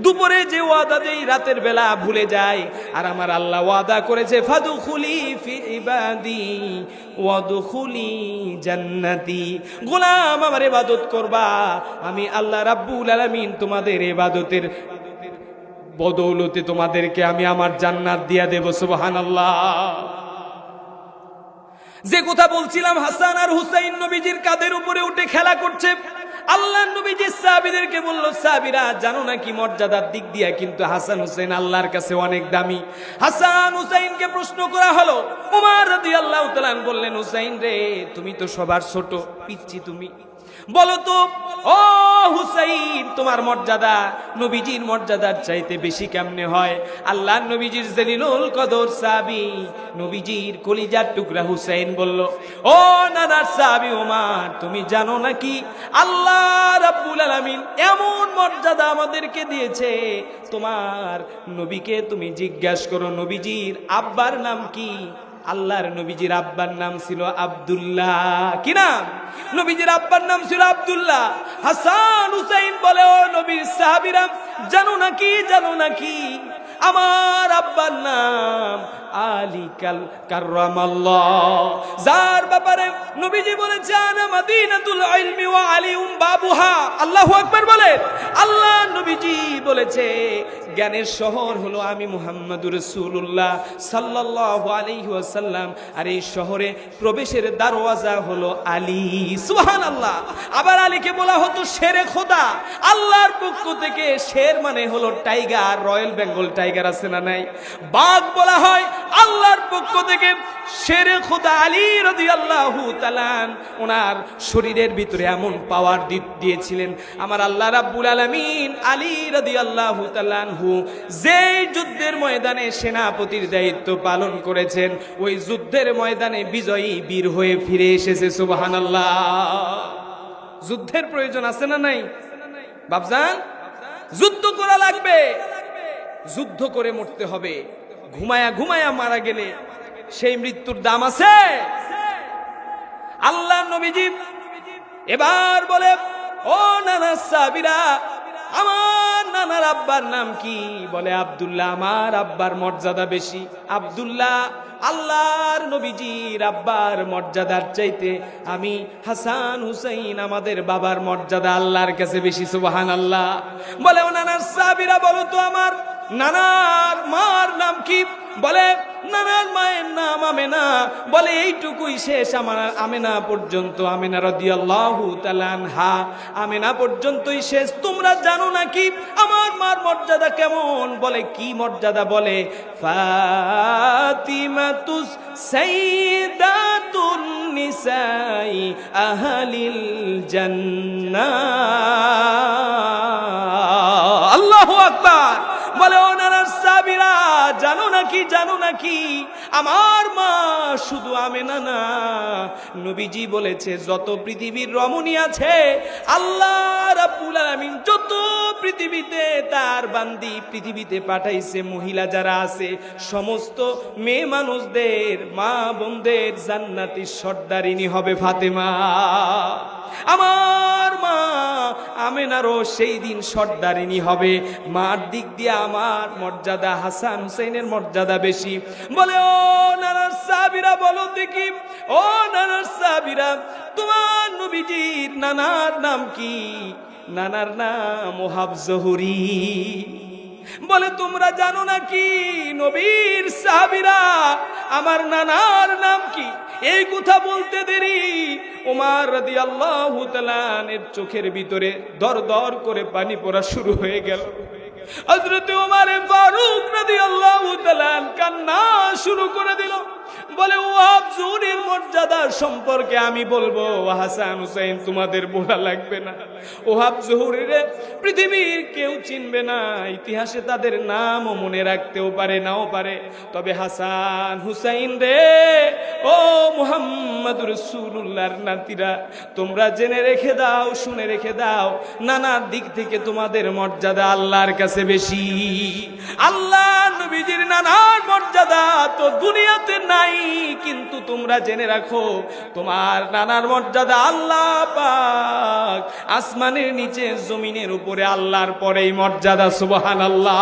দুপুরে যে ওয়াদা দেই, রাতের বেলা ভুলে যাই। আর আমার আল্লাহ ওয়াদা করেছে, ফাদখুলি ফি ইবাদি ওয়াদখুলি জান্নাতি। গোলাম, আমার ইবাদত করবা, আমি আল্লাহ রাব্বুল আলামিন তোমাদের ইবাদতের বদৌলতে তোমাদেরকে আমি আমার জান্নাত দিয়া দেব। সুবহানাল্লাহ। যে কথা বলছিলাম, হাসান আর হুসাইন নবীজির কাঁধের উপরে উঠে খেলা করছে। আল্লাহ নবীজি সাহাবীদেরকে বলল, সাহাবীরা, জানো না কি মর্যাদার দিক দিয়া কিন্তু হাসান হুসাইন আল্লাহর কাছে অনেক দামি। হাসান হুসাইনকে প্রশ্ন করা হলো। ওমর রাদিয়াল্লাহু তাআলা বললেন, হুসাইন রে, তুমি তো সবার ছোট, পিচ্চি তুমি, বলো তো ও হুসাইন, তোমার মর্যাদা নবীজির মর্যাদার চাইতে বেশি কেমনে হয়? আল্লাহ নবীজির জলিলুল কদর সাহাবী, নবীজির কলিজার টুকরা হুসাইন বলল, ও নানার সাহাবী ওমর, তুমি জানো নাকি আল্লাহ রাব্বুল আলামিন এমন মর্যাদা আমাদেরকে দিয়েছে, তোমার নবীকে তুমি জিজ্ঞাসা করো নবীজির আব্বার নাম কি? আল্লাহর নবীজির আব্বার নাম ছিল আব্দুল্লাহ। কি নাম? নবীজির আব্বার নাম ছিল আব্দুল্লাহ। হাসান হুসাইন বলে, ও নবীর সাহাবীরা, জানো নাকি, জানো নাকি আমার আব্বার নাম আলী কাররামাল্লাহ, যার ব্যাপারে নবীজি বলেছেন, আনা মাদিনাতুল ইলমি ওয়া আলিউম বাবুহা। আল্লাহু আকবার বলে। আল্লাহ নবীজি বলেছে, জ্ঞানের শহর হলো আমি মুহাম্মদুর রাসূলুল্লাহ সাল্লাল্লাহু আলাইহি ওয়াসাল্লাম, আর এই শহরে প্রবেশের দরওয়াজা হলো আলী। সুবহানাল্লাহ। আবার আলীকে বলা হতো শেরে খোদা। আল্লাহর পক্ষ থেকে শের মানে হলো টাইগার, রয়্যাল বেঙ্গল টাইগার আছে না নাই? বাঘ বলা হয় আল্লাহর পক্ষ থেকে। শেরে খোদা আলী রাদিয়াল্লাহু তাআলা ওনার শরীরের ভিতরে এমন পাওয়ার দিয়েছিলেন, আমার আল্লাহ রাব্বুল আলামিন আলী রাদিয়াল্লাহু তাআলা যেই যুদ্ধের ময়দানে সেনাপতির দায়িত্ব পালন করেছেন, ওই যুদ্ধের ময়দানে বিজয়ী বীর হয়ে ফিরে এসেছে। সুবহানাল্লাহ। যুদ্ধের প্রয়োজন আছে না নাই বাপজান? যুদ্ধ করা লাগবে, যুদ্ধ করে মরতে হবে। ঘুমায়া ঘুমায়া মারা গেলে সেই মৃত্যুর দাম আছে? আল্লাহ নবীজি এবার বলে, ও নানা সাহাবীরা, আমার নানার আব্বার নাম কি? বলে আব্দুল্লাহ। আমার আব্বার মর্যাদা বেশি। আব্দুল্লাহ, আল্লাহর নবীজির আব্বার মর্যাদার চাইতে আমি হাসান হুসাইন আমাদের বাবার মর্যাদা আল্লাহর কাছে বেশি। সুবহানাল্লাহ। বলে ও নানার সাহাবীরা বলো তো আমার নানার মার নাম কি? বলে নানার মায়ের নাম আমেনা। বলে এইটুকুই শেষ, আমার আমেনা পর্যন্ত, আমেনা রাদিয়াল্লাহু তাআলা আনহা, আমেনা পর্যন্তই শেষ। তোমরা জানো নাকি আমার মার মর্যাদা কেমন? বলে কি মর্যাদা? বলে ফাতিমাতুস সাইয়্যিদাতুন নিসাই আহলিল জান্নাহ। আল্লাহু আকবার। বলে ও নানার সাহাবীরা, জানো নাকি, জানো নাকি আমার মা শুধু আমেনা না, নবীজি বলেছে যত পৃথিবীর রমণী আছে, আল্লাহ রাব্বুল আলামিন যত পৃথিবীতে তার বান্দি পৃথিবীতে পাঠাইছে, মহিলা যারা আছে সমস্ত মেয়ে মানুষদের, মা বোনদের জান্নাতি সর্দারিনী হবে ফাতেমা। আমার মা আমেনারও সেই দিন সর্দারিনী হবে। মার দিক দিয়ে আমার মর্যাদা হাসান হুসাইনের মর্যাদা বেশি। বলে ও নানার সাহাবীরা বলো দেখি, ও নানার সাহাবীরা তোমার নবীজির নানার নাম কি? নানার নাম ওহাব জহুরি। বলে তোমরা জানো নাকি নবীর সাহাবীরা আমার নানার নাম কি? এই কথা বলতে দেরি ওমর রাদিয়াল্লাহু তাআলা এর চোখের ভিতরে দর দর করে পানি পড়া শুরু হয়ে গেল। হযরত ওমর ফারুক রাদিয়াল্লাহু তাআলা কান্না শুরু করে দিল। বলে ওহাব জহুরির মর্যাদা সম্পর্কে আমি বলবো, হাসান হুসাইন তোমাদের বলা লাগবে না। ওহাব জহুরির পৃথিবীর কেউ চিনবে না, ইতিহাসে তাদের নামও মনে রাখতেও পারে নাও পারে, তবে হাসান হুসাইন রে, ও মুহাম্মদুর রাসূলুল্লাহর নাতিরা, তোমরা জেনে রেখে দাও, শুনে রেখে দাও, নানার দিক থেকে তোমাদের মর্যাদা আল্লাহর কাছে বেশি। আল্লাহ নবীজির নানার মর্যাদা তো দুনিয়াতে নাই, কিন্তু তোমরা জেনে রাখো তোমার নানার মর্যাদা আল্লাহ পাক আসমানের নিচে জমিনের উপরে আল্লাহর পরেই মর্যাদা। সুবহানাল্লাহ।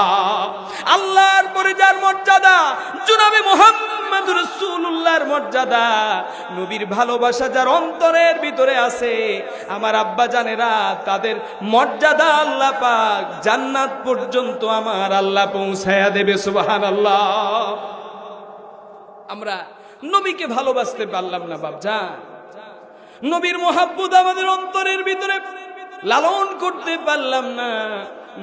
আল্লাহর পরে যার মর্যাদা, জনাবে মুহাম্মদুর রাসূলুল্লাহর মর্যাদা, নবীর ভালোবাসা যার অন্তরের ভিতরে আছে, আমার আব্বা জানেরা তাদের মর্যাদা আল্লাহ পাক জান্নাত পর্যন্ত আমার আল্লাহ পৌঁছায়া দেবে। সুবহানাল্লাহ। আমরা নবীকে ভালোবাসতে পারলাম না বাপজান, নবীর মোহাব্বত আমাদের অন্তরের ভিতরে লালন করতে পারলাম না।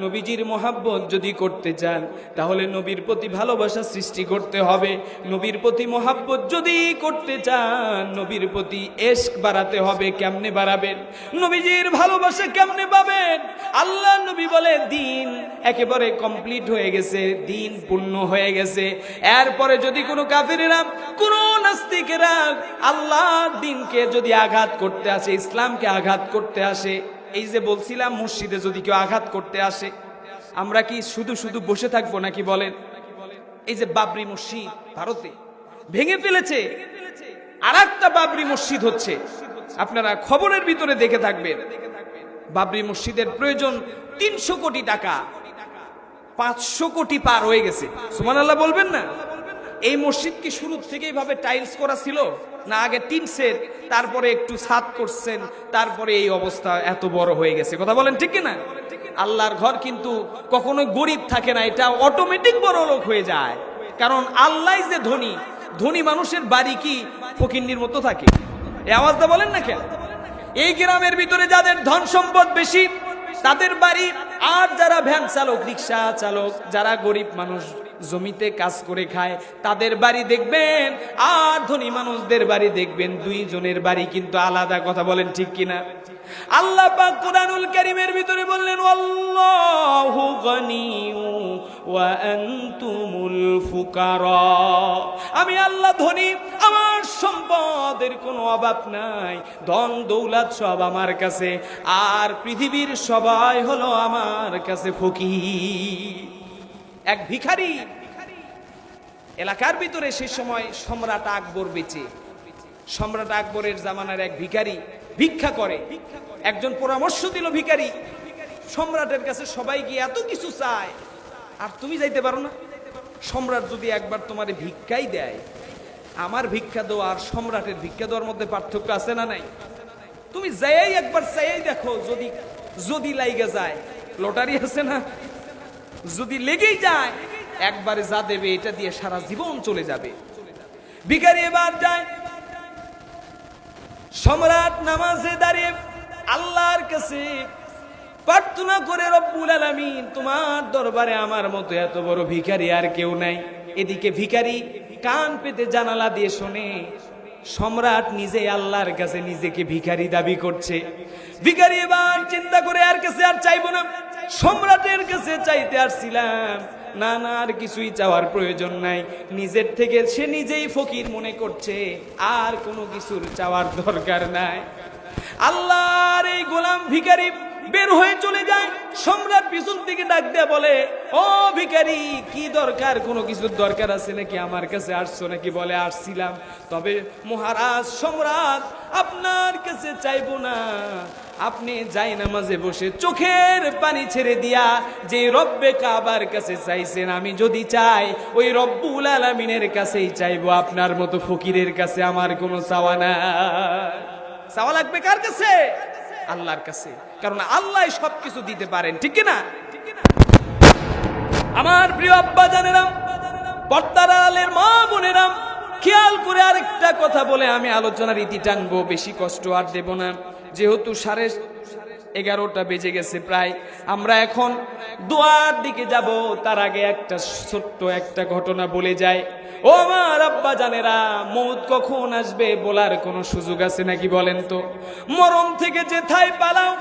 নবীজির মোহাব্বত যদি করতে চান তাহলে নবীর প্রতি ভালোবাসা সৃষ্টি করতে হবে। নবীর প্রতি মোহাব্বত যদি করতে চান নবীর প্রতি ইশক বাড়াতে হবে। কেমনে বাড়াবেন? নবীজির ভালোবাসা কেমনে পাবেন? আল্লাহ নবী বলে দিন একেবারে কমপ্লিট হয়ে গেছে, দিন পূর্ণ হয়ে গেছে। এরপরে যদি কোনো কাফিরেরা, কোনো নাস্তিকেরা আল্লাহর দিনকে যদি আঘাত করতে আসে, ইসলামকে আঘাত করতে আসে, এই যে বলছিলাম মসজিদে যদি কেউ আঘাত করতে আসে, আমরা কি শুধু শুধু বসে থাকবো নাকি বলেন? এই যে বাবরি মসজিদ ভারতে ভেঙে ফেলেছে, আর একটা বাবরি মসজিদ হচ্ছে, আপনারা খবরের ভিতরে দেখে থাকবেন। বাবরি মসজিদের প্রয়োজন 300 কোটি টাকা, 500 কোটি পার হয়ে গেছে। সুবহানাল্লাহ বলবেন না? এই মসজিদ কি শুরু থেকে এইভাবে টাইলস করা ছিল না আগে টিন সেট, তারপরে একটু ছাদ করছেন, তারপরে এই অবস্থা এত বড় হয়ে গেছে? কথা বলেন ঠিক কিনা? আল্লাহর ঘর কিন্তু কখনো গরিব থাকে না, এটা অটোমেটিক বড় লোক হয়ে যায়। কারণ আল্লাহ যে ধনী, ধনী মানুষের বাড়ি কি ফকিন্নির মতো থাকে? এই আওয়াজটা বলেন না কেন? এই গ্রামের ভিতরে যাদের ধন সম্পদ বেশি তাদের বাড়ি, আর যারা ভ্যান চালক, রিক্সা চালক, যারা গরিব মানুষ জমিতে কাজ করে খায় তাদের বাড়ি দেখবেন, আর ধনী মানুষদের বাড়ি দেখবেন, দুইজনের বাড়ি কিন্তু আলাদা। কথা বলেন ঠিক কিনা? আল্লাহ পাক কুরআনুল কারীমের ভিতরে বললেন, আল্লাহু গনিয়্যু ওয়া আনতুমুল ফুকারা, আমি আল্লাহ ধনী, আমার সম্পদের কোনো অভাব নাই, ধন দৌলত সব আমার কাছে, আর পৃথিবীর সবাই হলো আমার কাছে ফকির। এক ভিখারি এলাকার ভিতরে সে সময় সম্রাট আকবর বেঁচে, সম্রাট আকবরের জামানার এক ভিখারি ভিক্ষা করে। একজন পরামর্শ দিল ভিখারি, সম্রাটের কাছে সবাই গিয়ে এত কিছু চায়, আর তুমি যাইতে পারো না? সম্রাট যদি একবার তোমার ভিক্ষাই দেয়, আমার ভিক্ষা দেওয়া আর সম্রাটের ভিক্ষা দেওয়ার মধ্যে পার্থক্য আছে না নাই? তুমি যাই একবার চাই দেখো, যদি যদি লাইগা যায়, লটারি আছে না, যদি লেগেই যায় একবারে যা দেবে এটা দিয়ে সারা জীবন চলে যাবে। ভিখারি এবার যায়, সম্রাট নামাজে দাঁড়িয়ে আল্লাহর কাছে প্রার্থনা করে, রব্বুল আলামিন তোমার দরবারে আমার মতো এত বড় ভিখারি আর কেউ নাই। এদিকে ভিখারি কান পেতে জানালা দিয়ে শোনে সম্রাট নিজে আল্লাহর কাছে নিজেকে ভিখারি দাবি করছে। ভিখারি এবার চিন্তা করে আর কাছে আর চাইবো না, সম্রাটের কাছে চাইতে আসছিলাম, না না আর কিছুই চাওয়ার প্রয়োজন নাই, নিজের থেকে সে নিজেই ফকির মনে করছে, আর কোনো কিছুর চাওয়ার দরকার নাই। আল্লাহর এই গোলাম ভিখারি বের হয়ে চলে যায়। সম্রাট পিছন থেকে ডাক দিয়ে বলে, ও ভিখারি কি দরকার, কোনো কিছুর দরকার আছে নাকি, আমার কাছে আসছো নাকি? বলে আসছিলাম, তবে মহারাজ সম্রাট আপনার কাছে চাইবো না, আপনি যাই নামাজে বসে চোখের পানি ছেড়ে দিয়া যে রব্বে কাবার কাছে চাইছেন, আমি যদি চাই ওই রব্বুল আলামিনের কাছেই চাইবো, আপনার মতো ফকিরের কাছে আমার কোনো চাওয়া না। চাওয়া লাগবে কার কাছে? আল্লাহর কাছে, কারণ আল্লাহ সবকিছু দিতে পারেন, ঠিক না? আমার প্রিয় আব্বা জানেরাম, পর্দার আড়ালের মা বোনেরাম, খেয়াল করে আরেকটা কথা বলে আমি আলোচনার ইতি টানবো, বেশি কষ্ট আর দেব না, যেহেতু 11:30 বেজে গেছে প্রায়। আমরা এখন দোয়ার দিকে যাব, তার আগে একটা ছোট্ট একটা ঘটনা বলে যায়। ও আমার আব্বা জানেরা, মৌত কখন আসবে বলার কোনো সুযোগ আছে নাকি বলেন তো? মরণ থেকে যেথায় পালাও,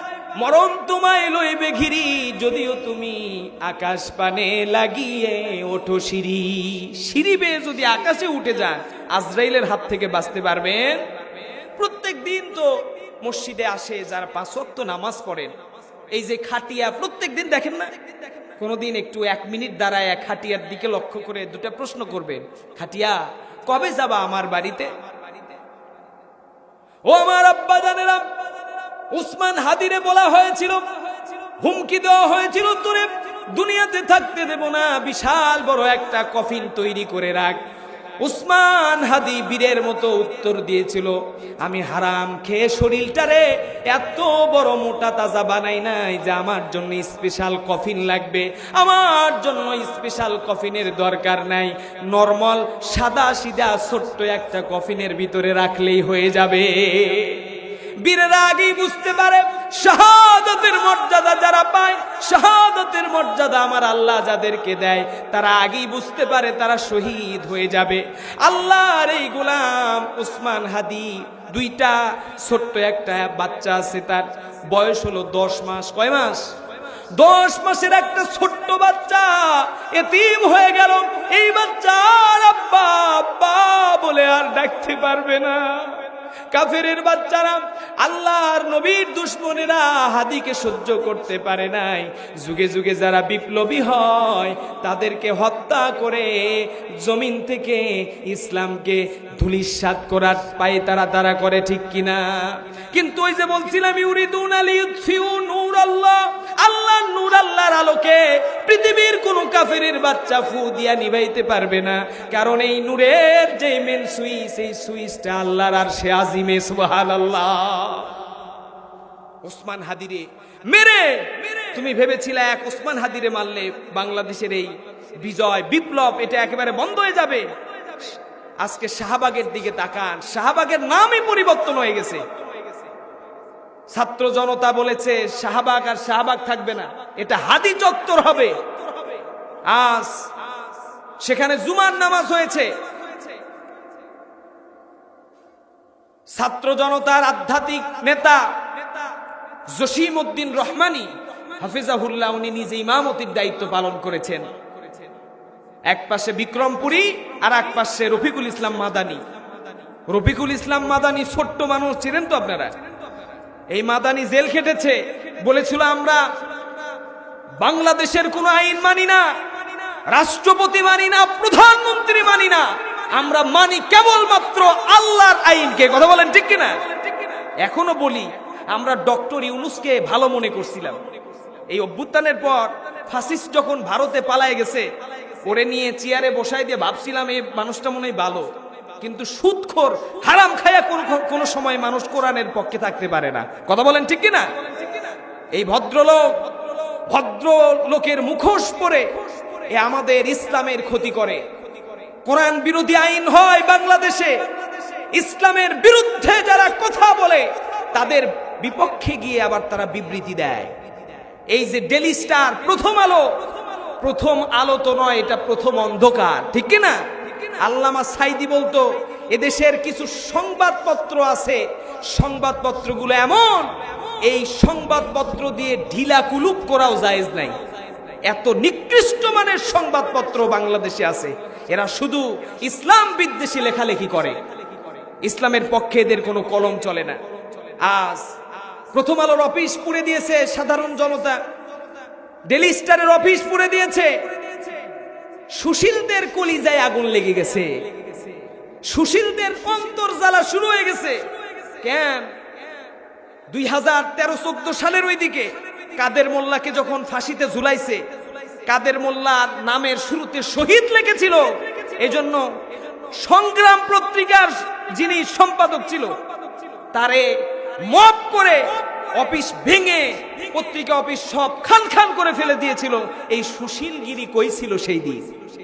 মরণ তোমায় লইবে ঘিরি, যদিও তুমি আকাশ পানে লাগিয়ে ওঠো সিঁড়ি। সিঁড়ি বেয়ে যদি আকাশে উঠে যান, আজরাইলের হাত থেকে বাঁচতে পারবেন? প্রত্যেক দিন তো মসজিদে আসে যারা 5 ওয়াক্ত নামাজ পড়েন, এই যে খাটিয়া প্রত্যেক দিন দেখেন না? কোনদিন একটু 1 মিনিট দাঁড়ায় খাটিয়ার দিকে লক্ষ্য করে দুটা প্রশ্ন করবেন, খাটিয়া কবে যাবা আমার বাড়িতে? ও আমার আব্বা জানেরা, উসমান হাদিরে বলা হয়েছিল, হুমকি দেওয়া হয়েছিল, তোরে দুনিয়াতে থাকতে দেব না, বিশাল বড় একটা কফিন তৈরি করে রাখ। উসমান হাদি বীরের মতো উত্তর দিয়েছিল, আমি হারাম খেয়ে শরীরটারে এত বড় মোটা তাজা বানাই নাই যে আমার জন্য স্পেশাল কফিন লাগবে, আমার জন্য স্পেশাল কফিনের দরকার নাই, নরমাল সাদা সিধা ছোট্ট একটা কফিনের ভিতরে রাখলেই হয়ে যাবে। বীরেরা আগেই বুঝতে পারে শাহাদাতের মর্যাদা যারা পায়, শাহাদাতের মর্যাদা আমার আল্লাহ যাদেরকে দেয়, তারা আগেই বুঝতে পারে তারা শহীদ হয়ে যাবে। আল্লাহর এই গোলাম উসমান হাদি, 2টা ছোট্ট একটা বাচ্চা আছে, তার বয়স হলো 10 মাস। কয় মাস? 10 মাসের একটা ছোট্ট বাচ্চা এতিম হয়ে গেল। এই বাচ্চার আব্বা আব্বা বলে আর ডাকতে পারবে না। কাফেরের বাচ্চারা, আল্লাহর নবীর দুশমনেরা হাদিকে সহ্য করতে পারে নাই। যুগে যুগে যারা বিপ্লবী হয় তাদেরকে হত্যা করে জমিন থেকে ইসলামকে ধূলিসাৎ করার পায়ে তারা করে, ঠিক কিনা? কিন্তু ওই যে বলছিলাম, ইউরিদুনা লিইউতফিউ নূরাল্লাহ, আল্লাহর নূর, আল্লাহর আলোকে পৃথিবীর কোন কাফেরের বাচ্চা ফু দিয়া নিভাইতে পারবে না, কারণ এই নূরের যে মেন সুইচ, এই সুইচটা আল্লাহর আরশে আজিমে। সুবহানাল্লাহ। ওসমান হাদিরে মেরে, তুমি ভেবেছিলে এক ওসমান হাদিরে মারলে বাংলাদেশের এই বিজয় বিপ্লব এটা একেবারে বন্ধ হয়ে যাবে? আজকে শাহবাগের দিকে তাকান, শাহবাগের নামই পরিবর্তন হয়ে গেছে। ছাত্র জনতা বলেছে শাহবাগ আর শাহবাগ থাকবে না, এটা হাদি চত্বর হবে। আজ সেখানে জুমার নামাজ হয়েছে। ছাত্র জনতার আধ্যাত্মিক নেতা জসিম উদ্দিন রহমানী হাফিজাহুল্লাহ, উনি নিজে ইমামতির দায়িত্ব পালন করেছেন। এক পাশে বিক্রমপুরী আর এক পাশে রফিকুল ইসলাম মাদানী। রফিকুল ইসলাম মাদানী ছোট্ট মানুষ ছিলেন তো আপনারা? এই মাদানী জেল খেটেছে, বলেছিল আমরা বাংলাদেশের কোন আইন মানি না, রাষ্ট্রপতি মানি না, প্রধানমন্ত্রী মানি না, আমরা মানি কেবলমাত্র আল্লাহর আইনকে। কথা বলেন ঠিক কিনা? এখনো বলি, আমরা ডক্টর ইউনূসকে ভালো মনে করছিলাম, এই অভ্যুত্থানের পর ফাসিস্ট যখন ভারতে পালায় গেছে, ওরে নিয়ে চেয়ারে বসাই দিয়ে ভাবছিলাম এই মানুষটা মনে হয় ভালো, কিন্তু সুদখোর হারাম খায়া কোনো সময় মানুষ কোরআনের পক্ষে থাকতে পারে না। কথা বলেন ঠিক কিনা? এই ভদ্রলোকের মুখোশ পরে এ আমাদের ইসলামের ক্ষতি করে। কোরআন বিরোধী আইন হয় বাংলাদেশে, ইসলামের বিরুদ্ধে যারা কথা বলে তাদের বিপক্ষে গিয়ে আবার তারা বিবৃতি দেয়। এই যে ডেইলি স্টার, প্রথম আলো তো নয়, এটা প্রথম অন্ধকার, ঠিক কিনা? আল্লামা সাইদি বলতো এদেশের কিছু সংবাদপত্র আছে, সংবাদপত্রগুলো এমন, এই সংবাদপত্র দিয়ে ঢিলা কুলুপ করাও জায়েজ নাই। এত নিকৃষ্ট মানের সংবাদপত্র বাংলাদেশে আছে, এরা শুধু ইসলাম বিদ্বেষী লেখালেখি করে, ইসলামের পক্ষে এদের কোনো কলম চলে না। আজ প্রথম আলোর অফিস পুড়ে দিয়েছে সাধারণ জনতা, ডেইলি স্টারের অফিস পুড়ে দিয়েছে। সুশীলদের কলিজায় আগুন লেগে গেছে, সুশীলদের অন্তর জ্বালা শুরু হয়ে গেছে। কেন? 2013-14 সালের ওই দিকে কাদের মোল্লাকে যখন ফাঁসিতে ঝুলাইছে, কাদের মোল্লার নামের শুরুতে শহীদ লিখেছিল, এজন্য সংগ্রাম পত্রিকার যিনি সম্পাদক ছিল তারে মব করে অফিস ভেঙে পত্রিকা অফিস সব খান খান করে ফেলে দিয়েছিল। এই সুশীলগিরি কই ছিল সেই দিন?